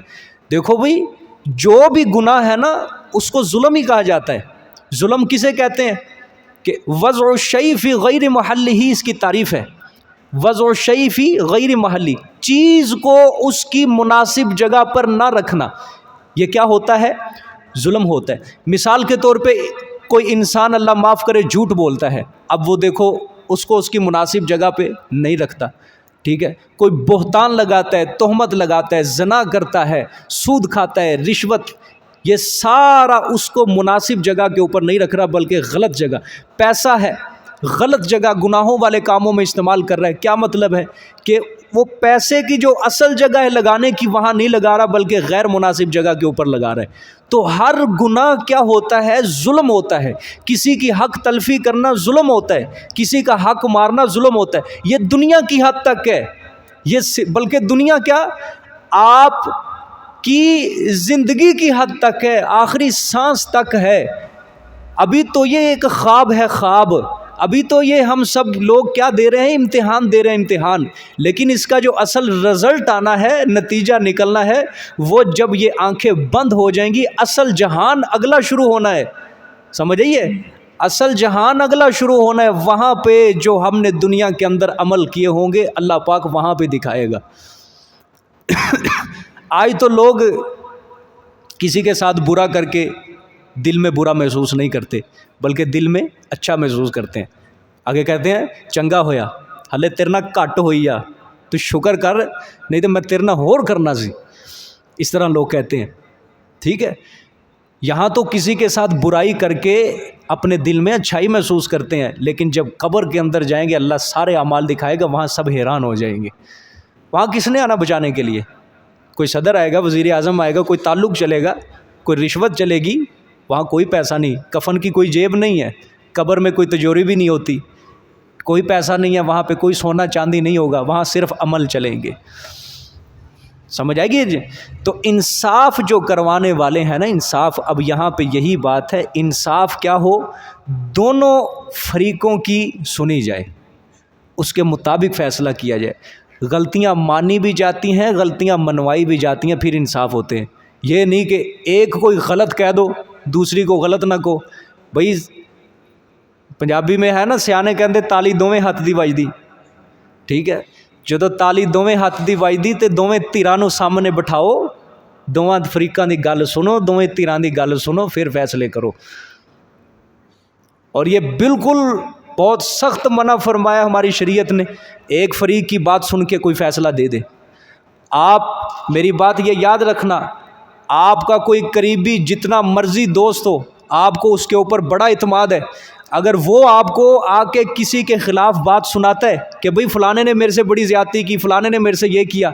دیکھو بھائی, جو بھی گناہ ہے نا اس کو ظلم ہی کہا جاتا ہے. ظلم کسے کہتے ہیں؟ کہ وضع الشیء فی غیر محلہ, اس کی تعریف ہے. وضع الشیء فی غیر محلہ, چیز کو اس کی مناسب جگہ پر نہ رکھنا, یہ کیا ہوتا ہے؟ ظلم ہوتا ہے. مثال کے طور پہ کوئی انسان اللہ معاف کرے جھوٹ بولتا ہے, اب وہ دیکھو اس کو اس کی مناسب جگہ پہ نہیں رکھتا. ٹھیک ہے, کوئی بہتان لگاتا ہے, تہمت لگاتا ہے, زنا کرتا ہے, سود کھاتا ہے, رشوت یہ سارا اس کو مناسب جگہ کے اوپر نہیں رکھ رہا بلکہ غلط جگہ، پیسہ ہے غلط جگہ گناہوں والے کاموں میں استعمال کر رہا ہے۔ کیا مطلب ہے کہ وہ پیسے کی جو اصل جگہ ہے لگانے کی وہاں نہیں لگا رہا بلکہ غیر مناسب جگہ کے اوپر لگا رہا ہے۔ تو ہر گناہ کیا ہوتا ہے؟ ظلم ہوتا ہے۔ کسی کی حق تلفی کرنا ظلم ہوتا ہے، کسی کا حق مارنا ظلم ہوتا ہے۔ یہ دنیا کی حد تک ہے، یہ بلکہ دنیا کیا آپ کی زندگی کی حد تک ہے، آخری سانس تک ہے۔ ابھی تو یہ ایک خواب ہے، خواب، ابھی تو یہ ہم سب لوگ کیا دے رہے ہیں؟ امتحان دے رہے ہیں، امتحان۔ لیکن اس کا جو اصل رزلٹ آنا ہے، نتیجہ نکلنا ہے، وہ جب یہ آنکھیں بند ہو جائیں گی، اصل جہان اگلا شروع ہونا ہے۔ سمجھ آئیے؟ اصل جہان اگلا شروع ہونا ہے، وہاں پہ جو ہم نے دنیا کے اندر عمل کیے ہوں گے اللہ پاک وہاں پہ دکھائے گا۔ آج تو لوگ کسی کے ساتھ برا کر کے دل میں برا محسوس نہیں کرتے بلکہ دل میں اچھا محسوس کرتے ہیں۔ آگے کہتے ہیں چنگا ہویا ہلے تیرنا کٹ ہوئی آ تو شکر کر، نہیں تو میں تیرنا ہور کرنا سی، اس طرح لوگ کہتے ہیں۔ ٹھیک ہے، یہاں تو کسی کے ساتھ برائی کر کے اپنے دل میں اچھائی محسوس کرتے ہیں، لیکن جب قبر کے اندر جائیں گے اللہ سارے اعمال دکھائے گا، وہاں سب حیران ہو جائیں گے۔ وہاں کس نے آنا بچانے کے لیے؟ کوئی صدر آئے گا، وزیر اعظم آئے گا، کوئی تعلق چلے گا، کوئی رشوت چلے گی، وہاں کوئی پیسہ نہیں، کفن کی کوئی جیب نہیں ہے، قبر میں کوئی تجوری بھی نہیں ہوتی، کوئی پیسہ نہیں ہے، وہاں پہ کوئی سونا چاندی نہیں ہوگا، وہاں صرف عمل چلیں گے۔ سمجھ آئے گی جی؟ تو انصاف جو کروانے والے ہیں نا، انصاف، اب یہاں پہ یہی بات ہے، انصاف کیا ہو؟ دونوں فریقوں کی سنی جائے، اس کے مطابق فیصلہ کیا جائے۔ غلطیاں مانی بھی جاتی ہیں، غلطیاں منوائی بھی جاتی ہیں، پھر انصاف ہوتے ہیں۔ یہ نہیں کہ ایک کوئی غلط کہہ دو دوسری کو غلط نہ کہو۔ بھائی پنجابی میں ہے نا سیانے کہندے تالی دوویں ہاتھ دی وجدی، ٹھیک ہے، جدو تالی دوویں ہاتھ دی وجدی تے دوویں تیراں نو سامنے بٹھاؤ، دوواں فریقاں دی گل سنو، دوویں تیراں دی گل سنو، پھر فیصلے کرو۔ اور یہ بالکل بہت سخت منع فرمایا ہماری شریعت نے، ایک فریق کی بات سن کے کوئی فیصلہ دے دے۔ آپ میری بات یہ یاد رکھنا، آپ کا کوئی قریبی جتنا مرضی دوست ہو، آپ کو اس کے اوپر بڑا اعتماد ہے، اگر وہ آپ کو آ کے کسی کے خلاف بات سناتا ہے کہ بھئی فلانے نے میرے سے بڑی زیادتی کی، فلانے نے میرے سے یہ کیا،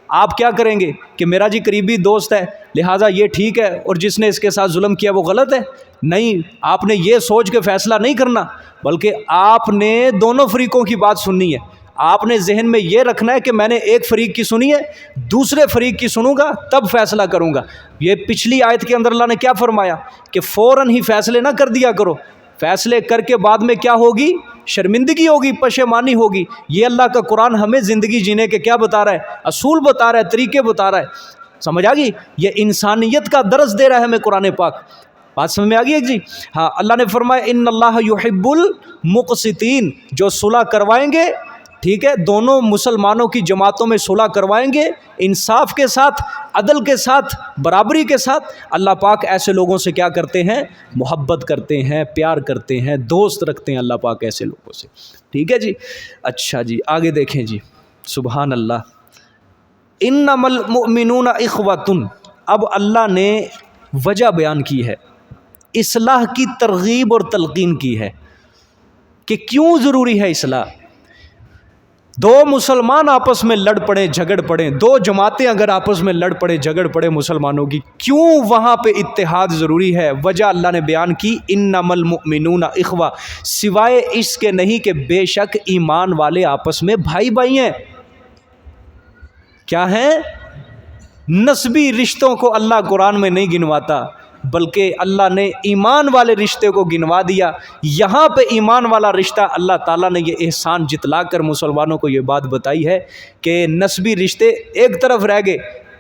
آپ کیا کریں گے کہ میرا جی قریبی دوست ہے لہٰذا یہ ٹھیک ہے اور جس نے اس کے ساتھ ظلم کیا وہ غلط ہے؟ نہیں، آپ نے یہ سوچ کے فیصلہ نہیں کرنا، بلکہ آپ نے دونوں فریقوں کی بات سننی ہے۔ آپ نے ذہن میں یہ رکھنا ہے کہ میں نے ایک فریق کی سنی ہے، دوسرے فریق کی سنوں گا تب فیصلہ کروں گا۔ یہ پچھلی آیت کے اندر اللہ نے کیا فرمایا کہ فوراً ہی فیصلے نہ کر دیا کرو، فیصلے کر کے بعد میں کیا ہوگی؟ شرمندگی ہوگی، پشیمانی ہوگی۔ یہ اللہ کا قرآن ہمیں زندگی جینے کے کیا بتا رہا ہے؟ اصول بتا رہا ہے، طریقے بتا رہا ہے۔ سمجھ آ گئی؟ یہ انسانیت کا درس دے رہا ہے ہمیں قرآن پاک۔ بات سمجھ میں آ گئی ہے جی؟ ہاں، اللہ نے فرمایا ان اللہ یحب المقسطین، جو صلح کروائیں گے، ٹھیک ہے، دونوں مسلمانوں کی جماعتوں میں صلح کروائیں گے انصاف کے ساتھ، عدل کے ساتھ، برابری کے ساتھ، اللہ پاک ایسے لوگوں سے کیا کرتے ہیں؟ محبت کرتے ہیں، پیار کرتے ہیں، دوست رکھتے ہیں اللہ پاک ایسے لوگوں سے۔ ٹھیک ہے جی؟ اچھا جی، آگے دیکھیں جی، سبحان اللہ، انما المؤمنون اخوۃ۔ اب اللہ نے وجہ بیان کی ہے، اصلاح کی ترغیب اور تلقین کی ہے کہ کیوں ضروری ہے اصلاح۔ دو مسلمان آپس میں لڑ پڑے، جھگڑ پڑے، دو جماعتیں اگر آپس میں لڑ پڑے، جھگڑ پڑے مسلمانوں کی، کیوں وہاں پہ اتحاد ضروری ہے؟ وجہ اللہ نے بیان کی، انما المؤمنون اخوہ، سوائے اس کے نہیں کہ بے شک ایمان والے آپس میں بھائی بھائی ہیں۔ کیا ہیں؟ نسبی رشتوں کو اللہ قرآن میں نہیں گنواتا، بلکہ اللہ نے ایمان والے رشتے کو گنوا دیا۔ یہاں پہ ایمان والا رشتہ اللہ تعالیٰ نے یہ احسان جتلا کر مسلمانوں کو یہ بات بتائی ہے کہ نسبی رشتے ایک طرف رہ گئے،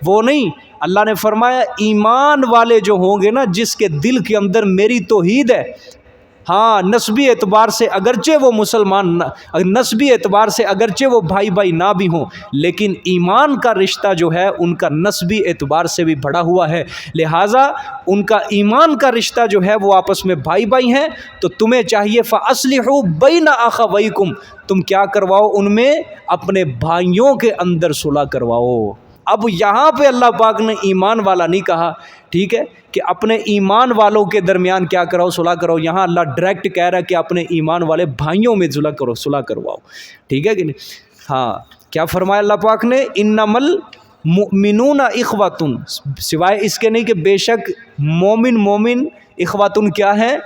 وہ نہیں۔ اللہ نے فرمایا ایمان والے جو ہوں گے نا، جس کے دل کے اندر میری توحید ہے، ہاں نسبی اعتبار سے اگرچہ وہ مسلمان، نسبی اعتبار سے اگرچہ وہ بھائی بھائی نہ بھی ہوں، لیکن ایمان کا رشتہ جو ہے ان کا نسبی اعتبار سے بھی بڑھا ہوا ہے، لہٰذا ان کا ایمان کا رشتہ جو ہے وہ آپس میں بھائی بھائی ہیں۔ تو تمہیں چاہیے فَأَصْلِحُوا بَيْنَ أَخَوَيْكُمْ، تم کیا کرواؤ؟ ان میں اپنے بھائیوں کے اندر صلح کرواؤ۔ اب یہاں پہ اللہ پاک نے ایمان والا نہیں کہا، ٹھیک ہے، کہ اپنے ایمان والوں کے درمیان کیا کراؤ، صلح کرو. یہاں اللہ ڈائریکٹ کہہ رہا ہے کہ اپنے ایمان والے بھائیوں میں صلح کرواؤ. ٹھیک ہے کہ نہیں؟ ہاں، کیا فرمایا اللہ پاک نے؟ انما المؤمنون اخوۃ، سوائے اس کے نہیں کہ بے شک مومن اخوۃ کیا ہیں؟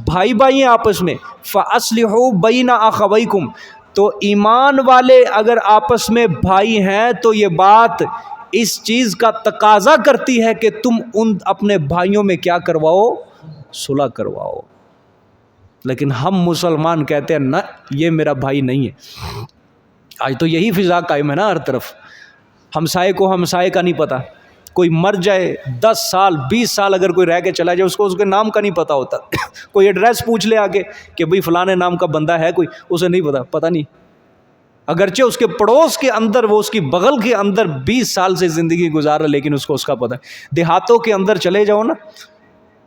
بھائی بھائی ہیں آپس میں. فاصلحوا بین اخویکم، تو ایمان والے اگر آپس میں بھائی ہیں تو یہ بات اس چیز کا تقاضا کرتی ہے کہ تم ان اپنے بھائیوں میں کیا کرواؤ؟ صلح کرواؤ. لیکن ہم مسلمان کہتے ہیں نہ، یہ میرا بھائی نہیں ہے. آج تو یہی فضا قائم ہے نا ہر طرف. ہمسائے کو ہمسائے کا نہیں پتہ، کوئی مر جائے 10 سال 20 سال اگر کوئی رہ کے چلا جائے، اس کے نام کا نہیں پتہ ہوتا. کوئی ایڈریس پوچھ لے آگے کہ بھئی فلانے نام کا بندہ ہے کوئی، اسے نہیں پتہ نہیں. اگرچہ اس کے پڑوس کے اندر، وہ اس کی بغل کے اندر 20 سال سے زندگی گزار رہا، لیکن اس کو اس کا پتہ ہے. دیہاتوں کے اندر چلے جاؤ نا،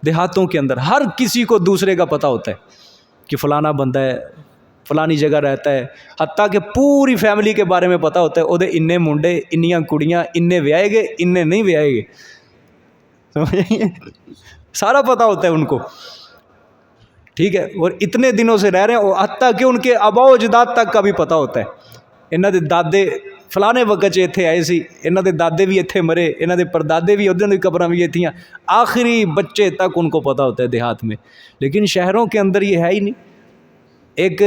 دیہاتوں کے اندر ہر کسی کو دوسرے کا پتہ ہوتا ہے کہ فلانا بندہ ہے، فلانی جگہ رہتا ہے. حتیٰ کہ پوری فیملی کے بارے میں پتہ ہوتا ہے، وہ دے انے منڈے، انیاں کڑیاں، انے ویائے گے، انے نہیں ویائے گے. سارا پتہ ہوتا ہے ان کو. ٹھیک ہے، اور اتنے دنوں سے رہ رہے ہیں، حتیٰ کہ ان کے آباء و اجداد تک کا بھی پتہ ہوتا ہے. انہاں دے دادے فلانے وقت اتھے آئے سی، انہاں دے دادے بھی اتھے مرے، انہاں دے پردادے بھی ادھر دی قبراں بھی تھیاں، آخری بچے تک ان کو پتہ ہوتا ہے دیہات میں. لیکن شہروں کے اندر یہ ہے ہی نہیں. ایک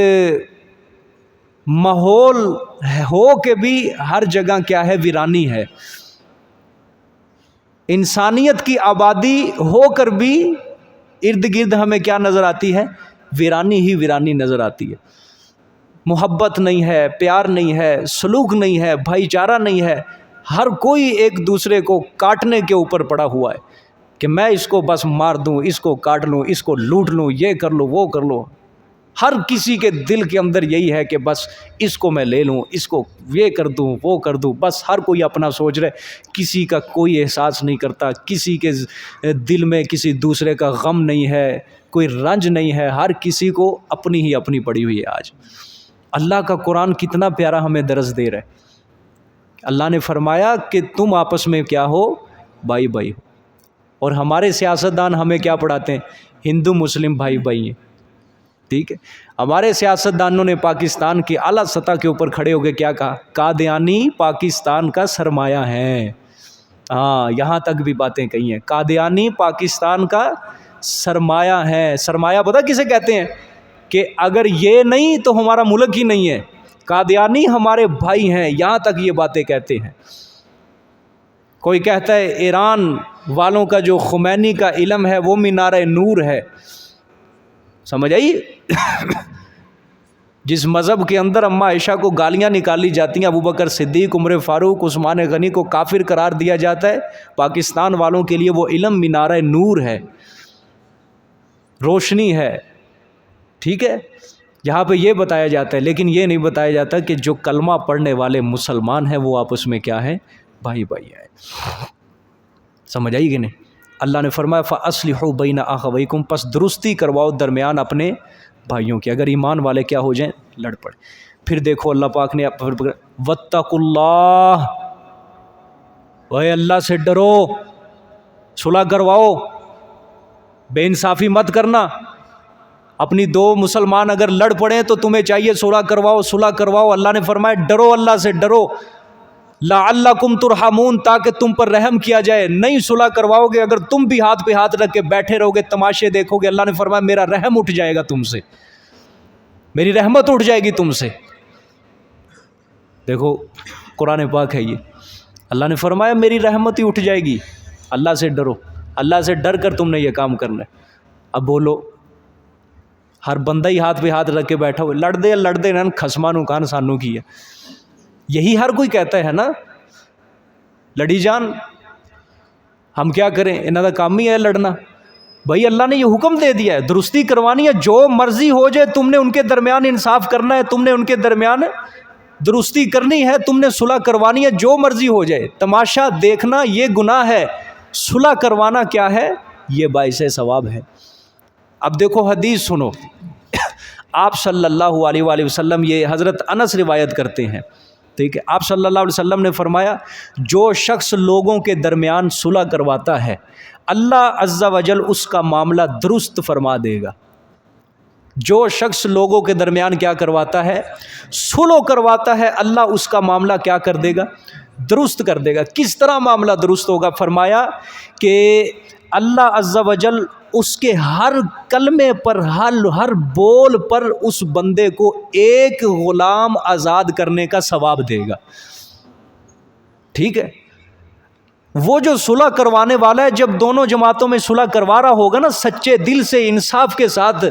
ماحول ہو کہ بھی ہر جگہ کیا ہے؟ ویرانی ہے. انسانیت کی آبادی ہو کر بھی ارد گرد ہمیں کیا نظر آتی ہے؟ ویرانی ہی ویرانی نظر آتی ہے. محبت نہیں ہے، پیار نہیں ہے، سلوک نہیں ہے، بھائی چارہ نہیں ہے. ہر کوئی ایک دوسرے کو کاٹنے کے اوپر پڑا ہوا ہے کہ میں اس کو بس مار دوں، اس کو کاٹ لوں، اس کو لوٹ لوں، یہ کر لوں، وہ کر لوں. ہر کسی کے دل کے اندر یہی ہے کہ بس اس کو میں لے لوں، اس کو یہ کر دوں، وہ کر دوں. بس ہر کوئی اپنا سوچ رہے، کسی کا کوئی احساس نہیں کرتا، کسی کے دل میں کسی دوسرے کا غم نہیں ہے، کوئی رنج نہیں ہے. ہر کسی کو اپنی ہی اپنی پڑی ہوئی ہے. آج اللہ کا قرآن کتنا پیارا ہمیں درس دے رہا ہے. اللہ نے فرمایا کہ تم آپس میں کیا ہو؟ بھائی بھائی ہو. اور ہمارے سیاستدان ہمیں کیا پڑھاتے ہیں؟ ہندو مسلم بھائی بھائی ہیں. ٹھیک ہے، ہمارے سیاستدانوں نے پاکستان کی اعلیٰ سطح کے اوپر کھڑے ہو کے کیا کہا؟ قادیانی پاکستان کا سرمایہ ہے. ہاں، یہاں تک بھی باتیں کہی ہیں، قادیانی پاکستان کا سرمایہ ہے. سرمایہ پتہ کسے کہتے ہیں؟ کہ اگر یہ نہیں تو ہمارا ملک ہی نہیں ہے. قادیانی ہمارے بھائی ہیں، یہاں تک یہ باتیں کہتے ہیں. کوئی کہتا ہے ایران والوں کا جو خمینی کا علم ہے وہ مینارہ نور ہے. سمجھ آئی؟ جس مذہب کے اندر اما عائشہ کو گالیاں نکالی جاتی ہیں، ابو بکر صدیق، عمر فاروق، عثمان غنی کو کافر قرار دیا جاتا ہے، پاکستان والوں کے لیے وہ علم مینارہ نور ہے، روشنی ہے. ٹھیک ہے، یہاں پہ یہ بتایا جاتا ہے. لیکن یہ نہیں بتایا جاتا کہ جو کلمہ پڑھنے والے مسلمان ہیں وہ آپس میں کیا ہیں؟ بھائی بھائی ہیں. سمجھ آئی کہ نہیں؟ اللہ نے فرمایا فَأَصْلِحُوا بَيْنَ أَخَوَيْكُمْ، پس درستی کرواؤ درمیان اپنے بھائیوں کی. اگر ایمان والے کیا ہو جائیں؟ لڑ پڑے. پھر دیکھو اللہ پاک نے وَاتَّقُوا اللَّهَ، اے اللہ سے ڈرو، صلح کرواؤ، بے انصافی مت کرنا. اپنی دو مسلمان اگر لڑ پڑیں تو تمہیں چاہیے صلح کرواؤ، صلح کرواؤ. اللہ نے فرمایا ڈرو، اللہ سے ڈرو. لعلکم ترحمون، تاکہ تم پر رحم کیا جائے. نہیں صلح کرواؤ گے، اگر تم بھی ہاتھ پہ ہاتھ رکھ کے بیٹھے رہو گے، تماشے دیکھو گے، اللہ نے فرمایا میرا رحم اٹھ جائے گا تم سے، میری رحمت اٹھ جائے گی تم سے. دیکھو قرآن پاک ہے یہ. اللہ نے فرمایا میری رحمت ہی اٹھ جائے گی. اللہ سے ڈرو، اللہ سے ڈر کر تم نے یہ کام کرنا ہے. اب بولو، ہر بندہ ہی ہاتھ پہ ہاتھ رکھ کے بیٹھا ہو، لڑ دے نا خسمانو کان سانو کی ہے. یہی ہر کوئی کہتا ہے نا، لڑی جان. ہم کیا کریں؟ انہاں دا کام ہی ہے لڑنا. بھائی اللہ نے یہ حکم دے دیا ہے، درستی کروانی ہے، جو مرضی ہو جائے، تم نے ان کے درمیان انصاف کرنا ہے، تم نے ان کے درمیان درستی کرنی ہے، تم نے صلح کروانی ہے، جو مرضی ہو جائے. تماشا دیکھنا یہ گناہ ہے، صلح کروانا کیا ہے؟ یہ باعث ثواب ہے. اب دیکھو حدیث سنو. آپ صلی اللہ علیہ وآلہ وسلم، یہ حضرت انس روایت کرتے ہیں ٹھیک ہے. آپ صلی اللہ علیہ وسلم نے فرمایا جو شخص لوگوں کے درمیان صلح کرواتا ہے اللہ عز و جل اس کا معاملہ درست فرما دے گا. جو شخص لوگوں کے درمیان کیا کرواتا ہے, صلح کرواتا ہے, اللہ اس کا معاملہ کیا کر دے گا, درست کر دے گا. کس طرح معاملہ درست ہوگا؟ فرمایا کہ اللہ عز و جل اس کے ہر کلمے پر, ہر بول پر اس بندے کو ایک غلام آزاد کرنے کا ثواب دے گا. ٹھیک ہے. وہ جو صلح کروانے والا ہے, جب دونوں جماعتوں میں صلح کروا رہا ہوگا نا سچے دل سے انصاف کے ساتھ,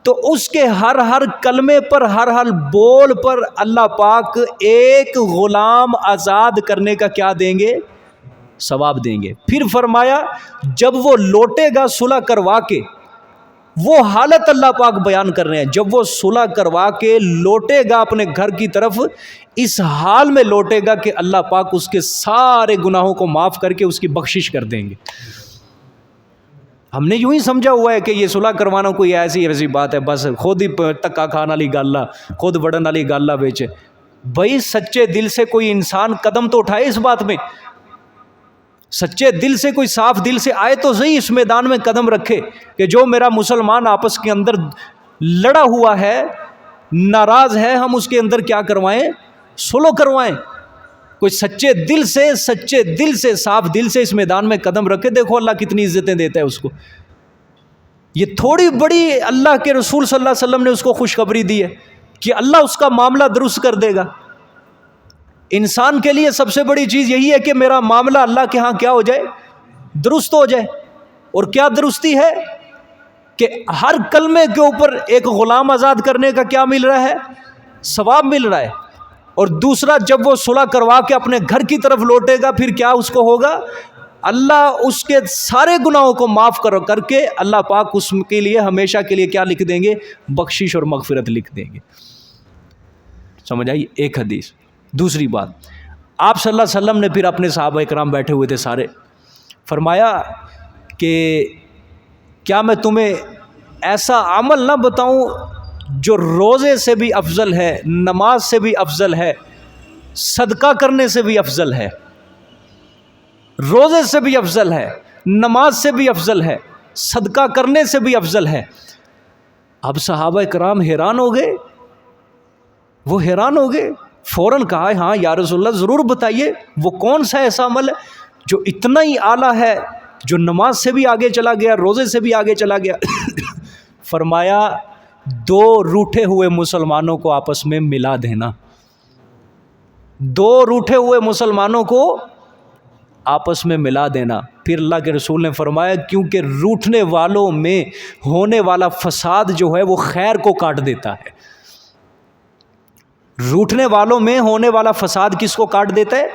تو اس کے ہر کلمے پر, ہر بول پر اللہ پاک ایک غلام آزاد کرنے کا کیا دیں گے, ثواب دیں گے. پھر فرمایا جب وہ لوٹے گا صلح کروا کے, وہ حالت اللہ پاک بیان کر رہے ہیں, جب وہ صلح کروا کے لوٹے گا اپنے گھر کی طرف, اس حال میں لوٹے گا کہ اللہ پاک اس کے سارے گناہوں کو معاف کر کے اس کی بخشش کر دیں گے. ہم نے یوں ہی سمجھا ہوا ہے کہ یہ صلح کروانا کوئی ایسی بات ہے, بس خود ہی تکا کھان والی گل, خود بڑھن والی گل بیچ. بھائی سچے دل سے کوئی انسان قدم تو اٹھائے اس بات میں, سچے دل سے کوئی صاف دل سے آئے تو صحیح اس میدان میں قدم رکھے کہ جو میرا مسلمان آپس کے اندر لڑا ہوا ہے, ناراض ہے, ہم اس کے اندر کیا کروائیں, صلح کروائیں. کوئی سچے دل سے صاف دل سے اس میدان میں قدم رکھے, دیکھو اللہ کتنی عزتیں دیتا ہے اس کو. یہ تھوڑی بڑی اللہ کے رسول صلی اللہ علیہ وسلم نے اس کو خوشخبری دی ہے کہ اللہ اس کا معاملہ درست کر دے گا. انسان کے لیے سب سے بڑی چیز یہی ہے کہ میرا معاملہ اللہ کے ہاں کیا ہو جائے, درست ہو جائے. اور کیا درستی ہے کہ ہر کلمے کے اوپر ایک غلام آزاد کرنے کا کیا مل رہا ہے, ثواب مل رہا ہے. اور دوسرا جب وہ صلح کروا کے اپنے گھر کی طرف لوٹے گا پھر کیا اس کو ہوگا, اللہ اس کے سارے گناہوں کو معاف کر کے اللہ پاک اس کے لیے ہمیشہ کے لیے کیا لکھ دیں گے, بخشش اور مغفرت لکھ دیں گے. سمجھ آئی ایک حدیث. دوسری بات, آپ صلی اللہ علیہ وسلم نے پھر اپنے صحابہ کرام بیٹھے ہوئے تھے سارے, فرمایا کہ کیا میں تمہیں ایسا عمل نہ بتاؤں جو روزے سے بھی افضل ہے, نماز سے بھی افضل ہے, صدقہ کرنے سے بھی افضل ہے. روزے سے بھی افضل ہے, نماز سے بھی افضل ہے, صدقہ کرنے سے بھی افضل ہے. اب صحابہ کرام حیران ہو گئے, وہ حیران ہو گئے, فوراً کہا ہاں یا رسول اللہ ضرور بتائیے وہ کون سا ایسا عمل ہے جو اتنا ہی اعلیٰ ہے, جو نماز سے بھی آگے چلا گیا, روزے سے بھی آگے چلا گیا. فرمایا دو روٹھے ہوئے مسلمانوں کو آپس میں ملا دینا. دو روٹھے ہوئے مسلمانوں کو آپس میں ملا دینا. پھر اللہ کے رسول نے فرمایا کیونکہ روٹھنے والوں میں ہونے والا فساد جو ہے وہ خیر کو کاٹ دیتا ہے. روٹھنے والوں میں ہونے والا فساد کس کو کاٹ دیتا ہے,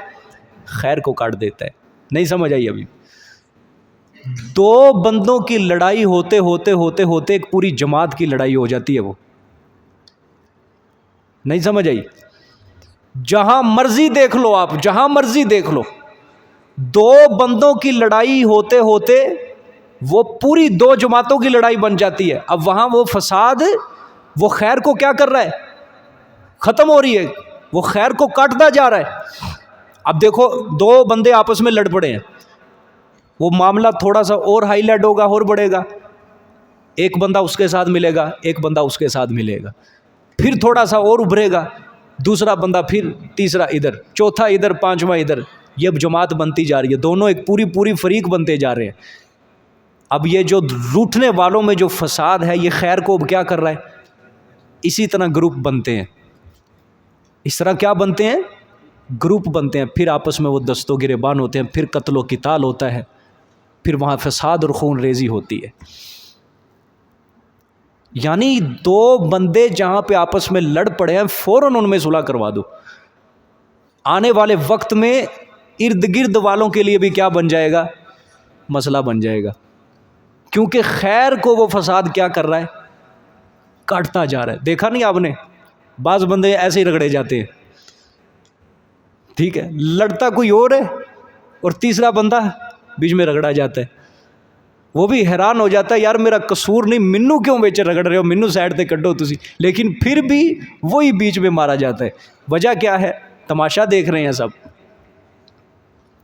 خیر کو کاٹ دیتا ہے. نہیں سمجھ آئی ابھی؟ دو بندوں کی لڑائی ہوتے ہوتے ایک پوری جماعت کی لڑائی ہو جاتی ہے. وہ نہیں سمجھ آئی؟ جہاں مرضی دیکھ لو آپ, جہاں مرضی دیکھ لو, دو بندوں کی لڑائی ہوتے ہوتے وہ پوری دو جماعتوں کی لڑائی بن جاتی ہے. اب وہاں وہ فساد وہ خیر کو کیا کر رہا ہے, ختم ہو رہی ہے, وہ خیر کو کاٹتا جا رہا ہے. اب دیکھو دو بندے آپس میں لڑ پڑے ہیں, وہ معاملہ تھوڑا سا اور ہائی لائٹ ہوگا اور بڑھے گا. ایک بندہ اس کے ساتھ ملے گا, ایک بندہ اس کے ساتھ ملے گا, پھر تھوڑا سا اور ابھرے گا, دوسرا بندہ پھر, تیسرا ادھر, چوتھا ادھر, پانچواں ادھر. یہ اب جماعت بنتی جا رہی ہے, دونوں ایک پوری فریق بنتے جا رہے ہیں. اب یہ جو روٹھنے والوں میں جو فساد ہے یہ خیر کو اب کیا کر رہا ہے, اسی طرح گروپ بنتے ہیں. اس طرح کیا بنتے ہیں, گروپ بنتے ہیں. پھر آپس میں وہ دست و گریبان ہوتے ہیں, پھر قتل و قتال ہوتا ہے, پھر وہاں فساد اور خون ریزی ہوتی ہے. یعنی دو بندے جہاں پہ آپس میں لڑ پڑے ہیں فوراً ان میں صلح کروا دو. آنے والے وقت میں ارد گرد والوں کے لیے بھی کیا بن جائے گا, مسئلہ بن جائے گا. کیونکہ خیر کو وہ فساد کیا کر رہا ہے, کاٹتا جا رہا ہے. دیکھا نہیں آپ نے, بعض بندے ایسے ہی رگڑے جاتے ہیں, ٹھیک ہے, لڑتا کوئی اور ہے اور تیسرا بندہ بیچ میں رگڑا جاتا ہے. وہ بھی حیران ہو جاتا ہے یار میرا قصور نہیں, مینوں کیوں بیچ رگڑ رہے ہو, مینوں سائڈ تے کڈو تسی. لیکن پھر بھی وہی بیچ میں مارا جاتا ہے. وجہ کیا ہے؟ تماشا دیکھ رہے ہیں سب,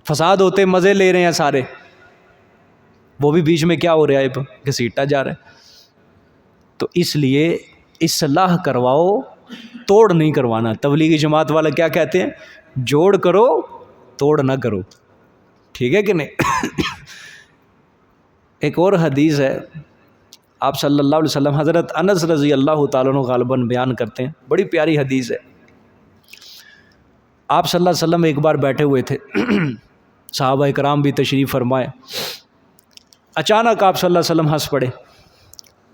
فساد ہوتے مزے لے رہے ہیں سارے, وہ بھی بیچ میں کیا ہو رہا ہے, گھسیٹا جا رہا ہے. تو اس لیے اصلاح کرواؤ, توڑ نہیں کروانا. تبلیغی جماعت والا کیا کہتے ہیں؟ جوڑ کرو توڑ نہ کرو. ٹھیک ہے کہ نہیں؟ ایک اور حدیث ہے, آپ صلی اللہ علیہ وسلم حضرت انس رضی اللہ تعالیٰ عنہ غالباً بیان کرتے ہیں, بڑی پیاری حدیث ہے. آپ صلی اللہ علیہ وسلم ایک بار بیٹھے ہوئے تھے, صحابہ اکرام بھی تشریف فرمائے. اچانک آپ صلی اللہ علیہ وسلم ہنس پڑے,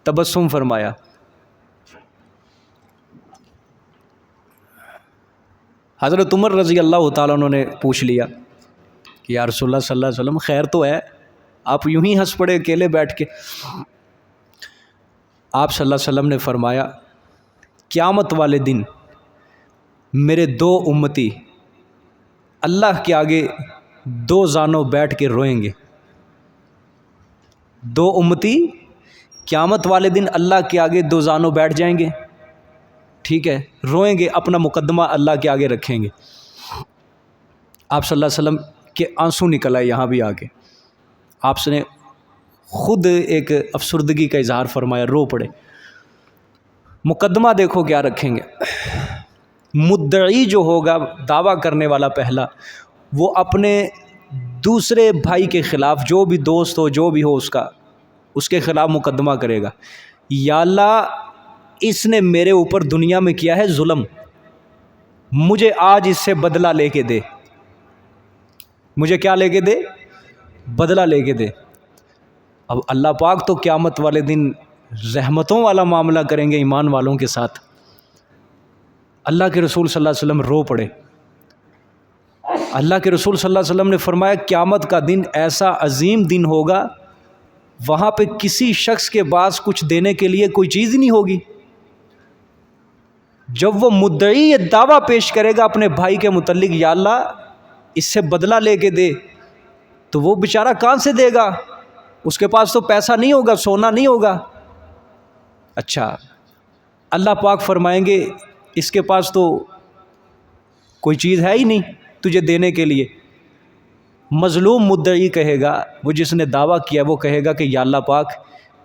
تبسم فرمایا. حضرت عمر رضی اللہ تعالیٰ عنہ نے پوچھ لیا کہ یا رسول اللہ صلی اللہ علیہ وسلم خیر تو ہے, آپ یوں ہی ہنس پڑے اکیلے بیٹھ کے. آپ صلی اللہ علیہ وسلم نے فرمایا قیامت والے دن میرے دو امتی اللہ کے آگے دو زانوں بیٹھ کے روئیں گے. دو امتی قیامت والے دن اللہ کے آگے دو زانوں بیٹھ جائیں گے, ٹھیک ہے, روئیں گے, اپنا مقدمہ اللہ کے آگے رکھیں گے. آپ صلی اللہ علیہ وسلم کے آنسو نکل آئے یہاں بھی آ کے. آپ نے خود ایک افسردگی کا اظہار فرمایا, رو پڑے. مقدمہ دیکھو کیا رکھیں گے. مدعی جو ہوگا, دعویٰ کرنے والا پہلا, وہ اپنے دوسرے بھائی کے خلاف, جو بھی دوست ہو جو بھی ہو اس کے خلاف مقدمہ کرے گا. یا اللہ اس نے میرے اوپر دنیا میں کیا ہے ظلم, مجھے آج اس سے بدلہ لے کے دے. مجھے کیا لے کے دے؟ بدلہ لے کے دے. اب اللہ پاک تو قیامت والے دن رحمتوں والا معاملہ کریں گے ایمان والوں کے ساتھ. اللہ کے رسول صلی اللہ علیہ وسلم رو پڑے. اللہ کے رسول صلی اللہ علیہ وسلم نے فرمایا قیامت کا دن ایسا عظیم دن ہوگا, وہاں پہ کسی شخص کے پاس کچھ دینے کے لیے کوئی چیز نہیں ہوگی. جب وہ مدعی یہ دعویٰ پیش کرے گا اپنے بھائی کے متعلق, یا اللہ اس سے بدلہ لے کے دے, تو وہ بیچارہ کہاں سے دے گا؟ اس کے پاس تو پیسہ نہیں ہوگا, سونا نہیں ہوگا. اچھا, اللہ پاک فرمائیں گے اس کے پاس تو کوئی چیز ہے ہی نہیں تجھے دینے کے لیے. مظلوم مدعی کہے گا, وہ جس نے دعویٰ کیا وہ کہے گا کہ یا اللہ پاک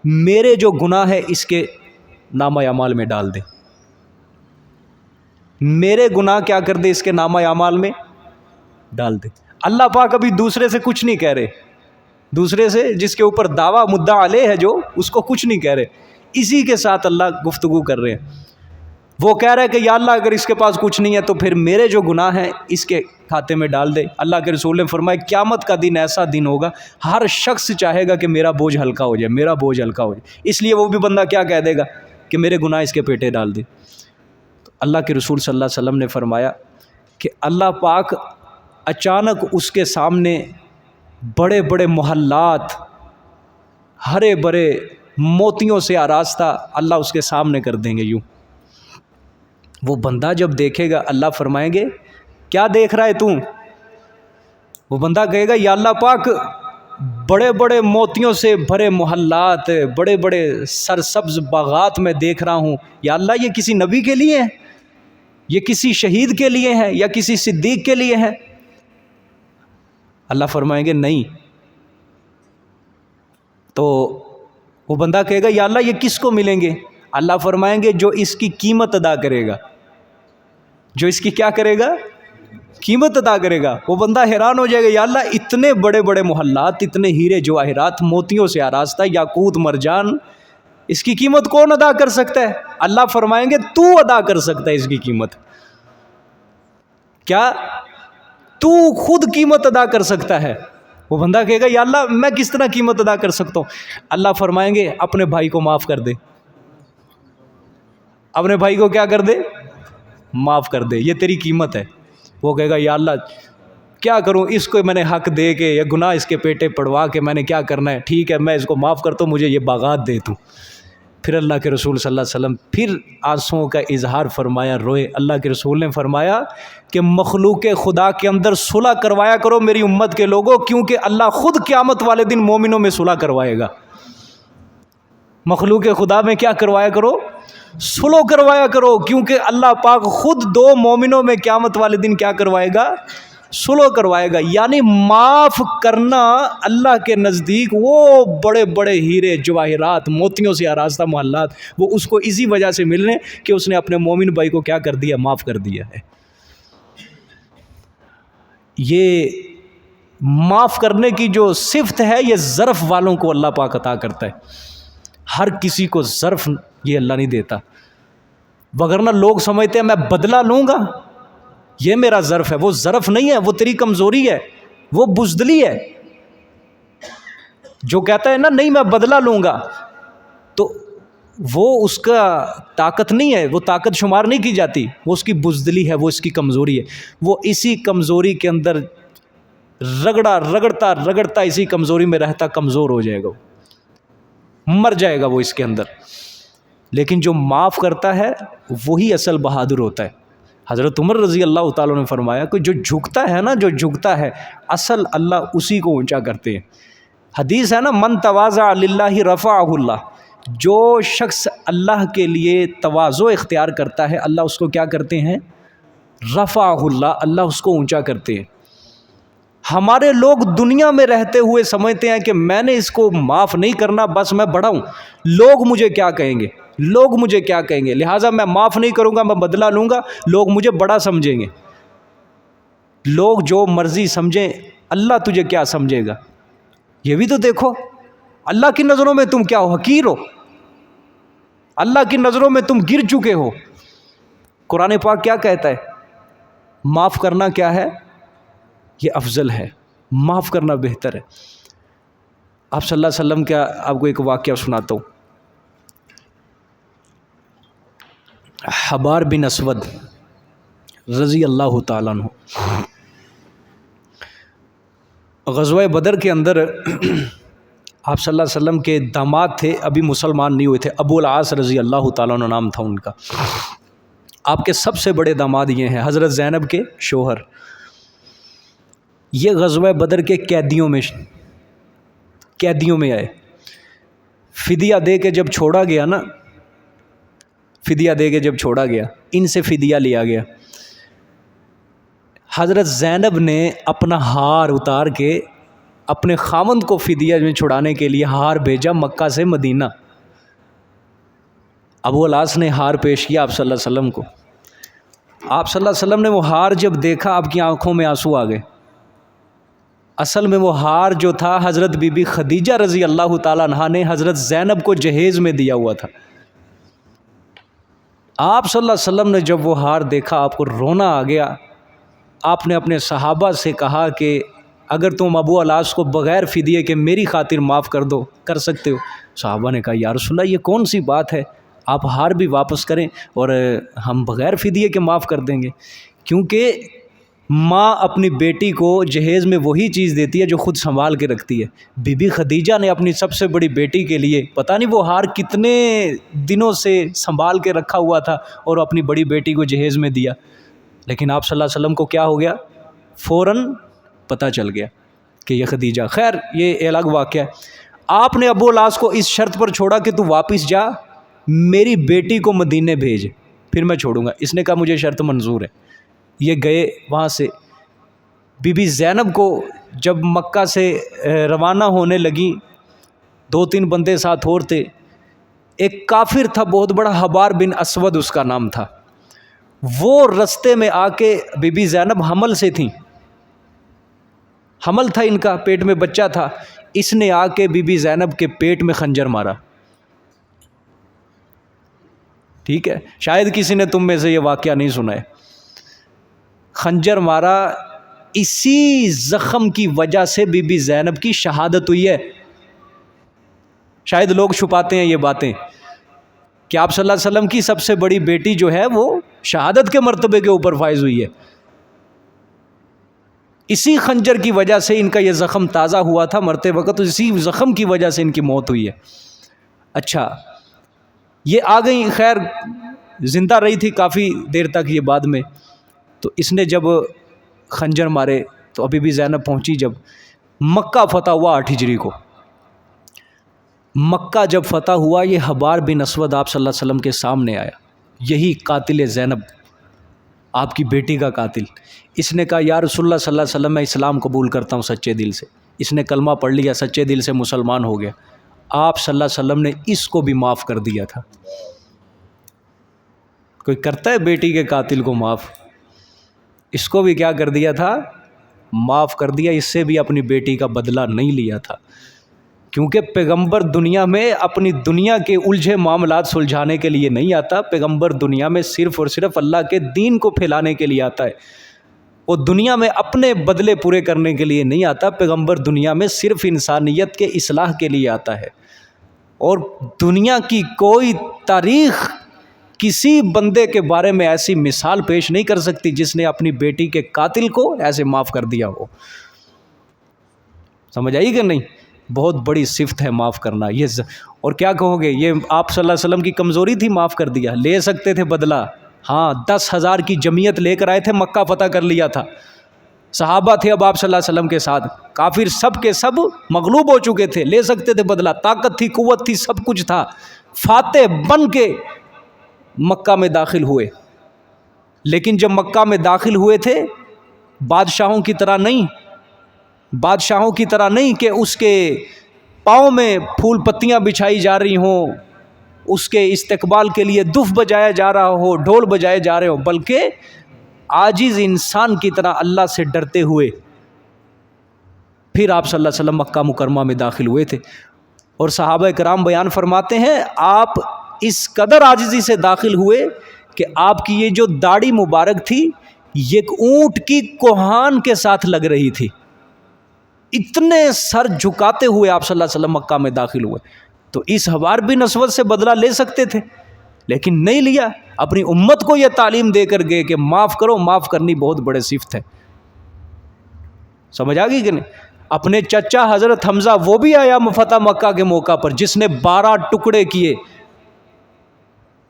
میرے جو گناہ ہے اس کے نامہ اعمال میں ڈال دے. میرے گناہ کیا کر دے, اس کے نامہ اعمال میں ڈال دے. اللہ پاک ابھی دوسرے سے کچھ نہیں کہہ رہے, دوسرے سے جس کے اوپر دعویٰ مدعا علیہ ہے جو, اس کو کچھ نہیں کہہ رہے, اسی کے ساتھ اللہ گفتگو کر رہے ہیں. وہ کہہ رہا ہے کہ یا اللہ اگر اس کے پاس کچھ نہیں ہے تو پھر میرے جو گناہ ہیں اس کے کھاتے میں ڈال دے. اللہ کے رسول نے فرمایا قیامت کا دن ایسا دن ہوگا ہر شخص چاہے گا کہ میرا بوجھ ہلکا ہو جائے, میرا بوجھ ہلکا ہو جائے. اس لیے وہ بھی بندہ کیا کہہ دے گا کہ میرے گناہ اس کے پیٹے ڈال دے. تو اللہ کے رسول صلی اللہ علیہ وسلم نے فرمایا کہ اللہ پاک اچانک اس کے سامنے بڑے بڑے محلات, ہرے بھرے موتیوں سے آراستہ اللہ اس کے سامنے کر دیں گے. یوں وہ بندہ جب دیکھے گا, اللہ فرمائیں گے کیا دیکھ رہا ہے تو؟ وہ بندہ کہے گا یا اللہ پاک بڑے بڑے موتیوں سے بھرے محلات, بڑے بڑے سرسبز باغات میں دیکھ رہا ہوں. یا اللہ یہ کسی نبی کے لیے ہے, یہ کسی شہید کے لیے ہے, یا کسی صدیق کے لیے ہے؟ اللہ فرمائیں گے نہیں. تو وہ بندہ کہے گا یا اللہ یہ کس کو ملیں گے؟ اللہ فرمائیں گے جو اس کی قیمت ادا کرے گا, جو اس کی کیا کرے گا؟ قیمت ادا کرے گا. وہ بندہ حیران ہو جائے گا, یا اللہ اتنے بڑے بڑے محلات, اتنے ہیرے جواہرات موتیوں سے آراستہ, یاقوت مرجان, اس کی قیمت کون ادا کر سکتا ہے؟ اللہ فرمائیں گے تو ادا کر سکتا ہے اس کی قیمت. کیا تو خود قیمت ادا کر سکتا ہے؟ وہ بندہ کہے گا یا اللہ میں کس طرح قیمت ادا کر سکتا ہوں؟ اللہ فرمائیں گے اپنے بھائی کو معاف کر دے. اپنے بھائی کو کیا کر دے؟ معاف کر دے, یہ تیری قیمت ہے. وہ کہے گا یا اللہ کیا کروں, اس کو میں نے حق دے کے یا گناہ اس کے پیٹے پڑوا کے میں نے کیا کرنا ہے؟ ٹھیک ہے میں اس کو معاف کرتا ہوں, مجھے یہ باغات دے تو. پھر اللہ کے رسول صلی اللہ علیہ وسلم پھر آنسوؤں کا اظہار فرمایا، روئے۔ اللہ کے رسول نے فرمایا کہ مخلوق خدا کے اندر صلح کروایا کرو میری امت کے لوگوں، کیونکہ اللہ خود قیامت والے دن مومنوں میں صلح کروائے گا۔ مخلوق خدا میں کیا کروایا کرو؟ صلح کروایا کرو، کیونکہ اللہ پاک خود دو مومنوں میں قیامت والے دن کیا کروائے گا؟ صلح کروائے گا۔ یعنی معاف کرنا اللہ کے نزدیک وہ بڑے بڑے ہیرے جواہرات موتیوں سے آراستہ محلات وہ اس کو اسی وجہ سے مل رہے ہیں کہ اس نے اپنے مومن بھائی کو کیا کر دیا؟ معاف کر دیا ہے۔ یہ معاف کرنے کی جو صفت ہے یہ ظرف والوں کو اللہ پاک عطا کرتا ہے، ہر کسی کو ظرف یہ اللہ نہیں دیتا، وگرنہ لوگ سمجھتے ہیں میں بدلہ لوں گا یہ میرا ظرف ہے، وہ ظرف نہیں ہے، وہ تیری کمزوری ہے، وہ بزدلی ہے۔ جو کہتا ہے نا نہیں میں بدلہ لوں گا تو وہ اس کا طاقت نہیں ہے، وہ طاقت شمار نہیں کی جاتی، وہ اس کی بزدلی ہے، وہ اس کی کمزوری ہے۔ وہ اسی کمزوری کے اندر رگڑتا اسی کمزوری میں رہتا کمزور ہو جائے گا، مر جائے گا وہ اس کے اندر۔ لیکن جو معاف کرتا ہے وہی اصل بہادر ہوتا ہے۔ حضرت عمر رضی اللہ تعالیٰ نے فرمایا کہ جو جھکتا ہے نا، جو جھکتا ہے اصل اللہ اسی کو اونچا کرتے ہیں۔ حدیث ہے نا من تواضع للہ رفعہ اللہ، جو شخص اللہ کے لیے تواضع اختیار کرتا ہے اللہ اس کو کیا کرتے ہیں؟ رفعہ اللہ، اللہ اس کو اونچا کرتے ہیں۔ ہمارے لوگ دنیا میں رہتے ہوئے سمجھتے ہیں کہ میں نے اس کو معاف نہیں کرنا، بس میں بڑا ہوں، لوگ مجھے کیا کہیں گے، لوگ مجھے کیا کہیں گے، لہٰذا میں معاف نہیں کروں گا، میں بدلہ لوں گا، لوگ مجھے بڑا سمجھیں گے۔ لوگ جو مرضی سمجھیں، اللہ تجھے کیا سمجھے گا؟ یہ بھی تو دیکھو، اللہ کی نظروں میں تم کیا ہو؟ حقیر ہو، اللہ کی نظروں میں تم گر چکے ہو۔ قرآن پاک کیا کہتا ہے؟ معاف کرنا کیا ہے؟ یہ افضل ہے، معاف کرنا بہتر ہے۔ آپ صلی اللہ علیہ وسلم کا آپ کو ایک واقعہ سناتا ہوں۔ حبار بن اسود رضی اللہ تعالیٰ عنہ غزوہ بدر کے اندر آپ صلی اللہ علیہ وسلم کے داماد تھے، ابھی مسلمان نہیں ہوئے تھے، ابو العاص رضی اللہ تعالیٰ عنہ نام تھا ان کا۔ آپ کے سب سے بڑے داماد یہ ہیں، حضرت زینب کے شوہر۔ یہ غزوہ بدر کے قیدیوں میں آئے، فدیہ دے کے جب چھوڑا گیا نا، فدیہ دے کے جب چھوڑا گیا، ان سے فدیہ لیا گیا۔ حضرت زینب نے اپنا ہار اتار کے اپنے خامند کو فدیہ میں چھڑانے کے لیے ہار بھیجا مکہ سے مدینہ۔ ابو العاص نے ہار پیش کیا آپ صلی اللہ علیہ وسلم کو۔ آپ صلی اللہ علیہ وسلم نے وہ ہار جب دیکھا آپ کی آنکھوں میں آنسو آ گئے۔ اصل میں وہ ہار جو تھا حضرت بی بی خدیجہ رضی اللہ تعالیٰ عنہا نے حضرت زینب کو جہیز میں دیا ہوا تھا۔ آپ صلی اللہ علیہ وسلم نے جب وہ ہار دیکھا آپ کو رونا آ گیا۔ آپ نے اپنے صحابہ سے کہا کہ اگر تم ابو العاص کو بغیر فدیے کے میری خاطر معاف کر دو، کر سکتے ہو؟ صحابہ نے کہا یا رسول اللہ یہ کون سی بات ہے، آپ ہار بھی واپس کریں اور ہم بغیر فدیے کے معاف کر دیں گے۔ کیونکہ ماں اپنی بیٹی کو جہیز میں وہی چیز دیتی ہے جو خود سنبھال کے رکھتی ہے۔ بی بی خدیجہ نے اپنی سب سے بڑی بیٹی کے لیے پتہ نہیں وہ ہار کتنے دنوں سے سنبھال کے رکھا ہوا تھا اور اپنی بڑی بیٹی کو جہیز میں دیا، لیکن آپ صلی اللہ علیہ وسلم کو کیا ہو گیا؟ فوراً پتہ چل گیا کہ یہ خدیجہ۔ خیر یہ الگ واقعہ ہے۔ آپ نے ابو العاص کو اس شرط پر چھوڑا کہ تو واپس جا، میری بیٹی کو مدینے بھیج، پھر میں چھوڑوں گا۔ اس نے کہا مجھے شرط منظور ہے۔ یہ گئے وہاں سے۔ بی بی زینب کو جب مکہ سے روانہ ہونے لگیں، 2-3 بندے ساتھ اور تھے، ایک کافر تھا بہت بڑا، حبار بن اسود اس کا نام تھا۔ وہ رستے میں آ کے، بی بی زینب حمل سے تھیں، حمل تھا ان کا، پیٹ میں بچہ تھا، اس نے آ کے بی بی زینب کے پیٹ میں خنجر مارا۔ ٹھیک ہے، شاید کسی نے تم میں سے یہ واقعہ نہیں سنا ہے۔ خنجر مارا، اسی زخم کی وجہ سے بی بی زینب کی شہادت ہوئی ہے۔ شاید لوگ چھپاتے ہیں یہ باتیں کہ آپ صلی اللہ علیہ وسلم کی سب سے بڑی بیٹی جو ہے وہ شہادت کے مرتبے کے اوپر فائز ہوئی ہے، اسی خنجر کی وجہ سے ان کا یہ زخم تازہ ہوا تھا مرتے وقت، اسی زخم کی وجہ سے ان کی موت ہوئی ہے۔ اچھا، یہ آ گئی، خیر زندہ رہی تھی کافی دیر تک یہ بعد میں. تو اس نے جب خنجر مارے تو ابھی بھی زینب پہنچی. جب مکہ فتح ہوا 8 ہجری کو، مکہ جب فتح ہوا، یہ حبار بن اسود آپ صلی اللہ علیہ وسلم کے سامنے آیا، یہی قاتل زینب، آپ کی بیٹی کا قاتل. اس نے کہا یا رسول اللہ صلی اللہ علیہ وسلم میں اسلام قبول کرتا ہوں سچے دل سے. اس نے کلمہ پڑھ لیا، سچے دل سے مسلمان ہو گیا. آپ صلی اللہ علیہ وسلم نے اس کو بھی معاف کر دیا تھا. کوئی کرتا ہے بیٹی کے قاتل کو معاف؟ اس کو بھی کیا کر دیا تھا؟ معاف کر دیا. اس سے بھی اپنی بیٹی کا بدلہ نہیں لیا تھا، کیونکہ پیغمبر دنیا میں اپنی دنیا کے الجھے معاملات سلجھانے کے لیے نہیں آتا. پیغمبر دنیا میں صرف اور صرف اللہ کے دین کو پھیلانے کے لیے آتا ہے. وہ دنیا میں اپنے بدلے پورے کرنے کے لیے نہیں آتا. پیغمبر دنیا میں صرف انسانیت کے اصلاح کے لیے آتا ہے. اور دنیا کی کوئی تاریخ کسی بندے کے بارے میں ایسی مثال پیش نہیں کر سکتی جس نے اپنی بیٹی کے قاتل کو ایسے معاف کر دیا ہو. سمجھ آئی کہ نہیں؟ بہت بڑی صفت ہے معاف کرنا. یہ اور کیا کہو گے، یہ آپ صلی اللہ علیہ وسلم کی کمزوری تھی؟ معاف کر دیا. لے سکتے تھے بدلہ. ہاں 10,000 کی جمعیت لے کر آئے تھے، مکہ فتح کر لیا تھا. صحابہ تھے اب آپ صلی اللہ علیہ وسلم کے ساتھ، کافر سب کے سب مغلوب ہو چکے تھے. لے سکتے تھے بدلہ، طاقت تھی، قوت تھی، سب کچھ تھا. فاتح بن کے مکہ میں داخل ہوئے. لیکن جب مکہ میں داخل ہوئے تھے، بادشاہوں کی طرح نہیں، بادشاہوں کی طرح نہیں کہ اس کے پاؤں میں پھول پتیاں بچھائی جا رہی ہوں، اس کے استقبال کے لیے دف بجایا جا رہا ہو، ڈھول بجائے جا رہے ہو، بلکہ عاجز انسان کی طرح اللہ سے ڈرتے ہوئے پھر آپ صلی اللہ علیہ وسلم مکہ مکرمہ میں داخل ہوئے تھے. اور صحابہ کرام بیان فرماتے ہیں آپ اس قدر عاجزی سے داخل ہوئے کہ آپ کی یہ جو داڑھی مبارک تھی یہ ایک اونٹ کی کوہان کے ساتھ لگ رہی تھی. اتنے سر جھکاتے ہوئے آپ صلی اللہ علیہ وسلم مکہ میں داخل ہوئے. تو اس حبار بن اسود سے بدلہ لے سکتے تھے لیکن نہیں لیا. اپنی امت کو یہ تعلیم دے کر گئے کہ معاف کرو، معاف کرنی بہت بڑے صفت ہے. سمجھ آ گئی کہ نہیں؟ اپنے چچا حضرت حمزہ وہ بھی آیا فتح مکہ کے موقع پر، جس نے 12 ٹکڑے کیے.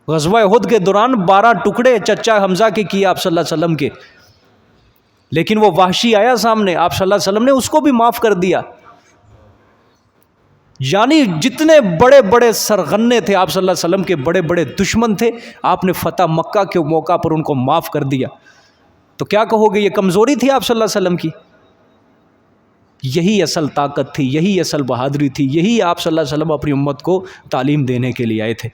غزوہ احد کے دوران 12 ٹکڑے چچا حمزہ کے کیے آپ صلی اللہ علیہ وسلم کے. لیکن وہ وحشی آیا سامنے، آپ صلی اللہ علیہ وسلم نے اس کو بھی معاف کر دیا. یعنی جتنے بڑے بڑے سرغنے تھے آپ صلی اللہ علیہ وسلم کے، بڑے بڑے دشمن تھے، آپ نے فتح مکہ کے موقع پر ان کو معاف کر دیا. تو کیا کہو گے، یہ کمزوری تھی آپ صلی اللہ علیہ وسلم کی؟ یہی اصل طاقت تھی، یہی اصل بہادری تھی، یہی آپ صلی اللہ علیہ وسلم اپنی امت کو تعلیم دینے کے لیے آئے تھے.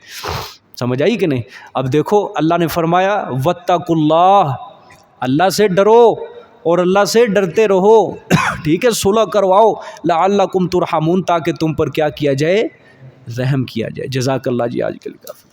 سمجھ آئی کہ نہیں؟ اب دیکھو اللہ نے فرمایا واتقوا اللہ، اللہ سے ڈرو اور اللہ سے ڈرتے رہو. ٹھیک ہے، صلح کرواؤ لعلکم ترحمون، تاکہ تم پر کیا کیا جائے؟ رحم کیا جائے. جزاک اللہ جی. آج کے لیے کافی.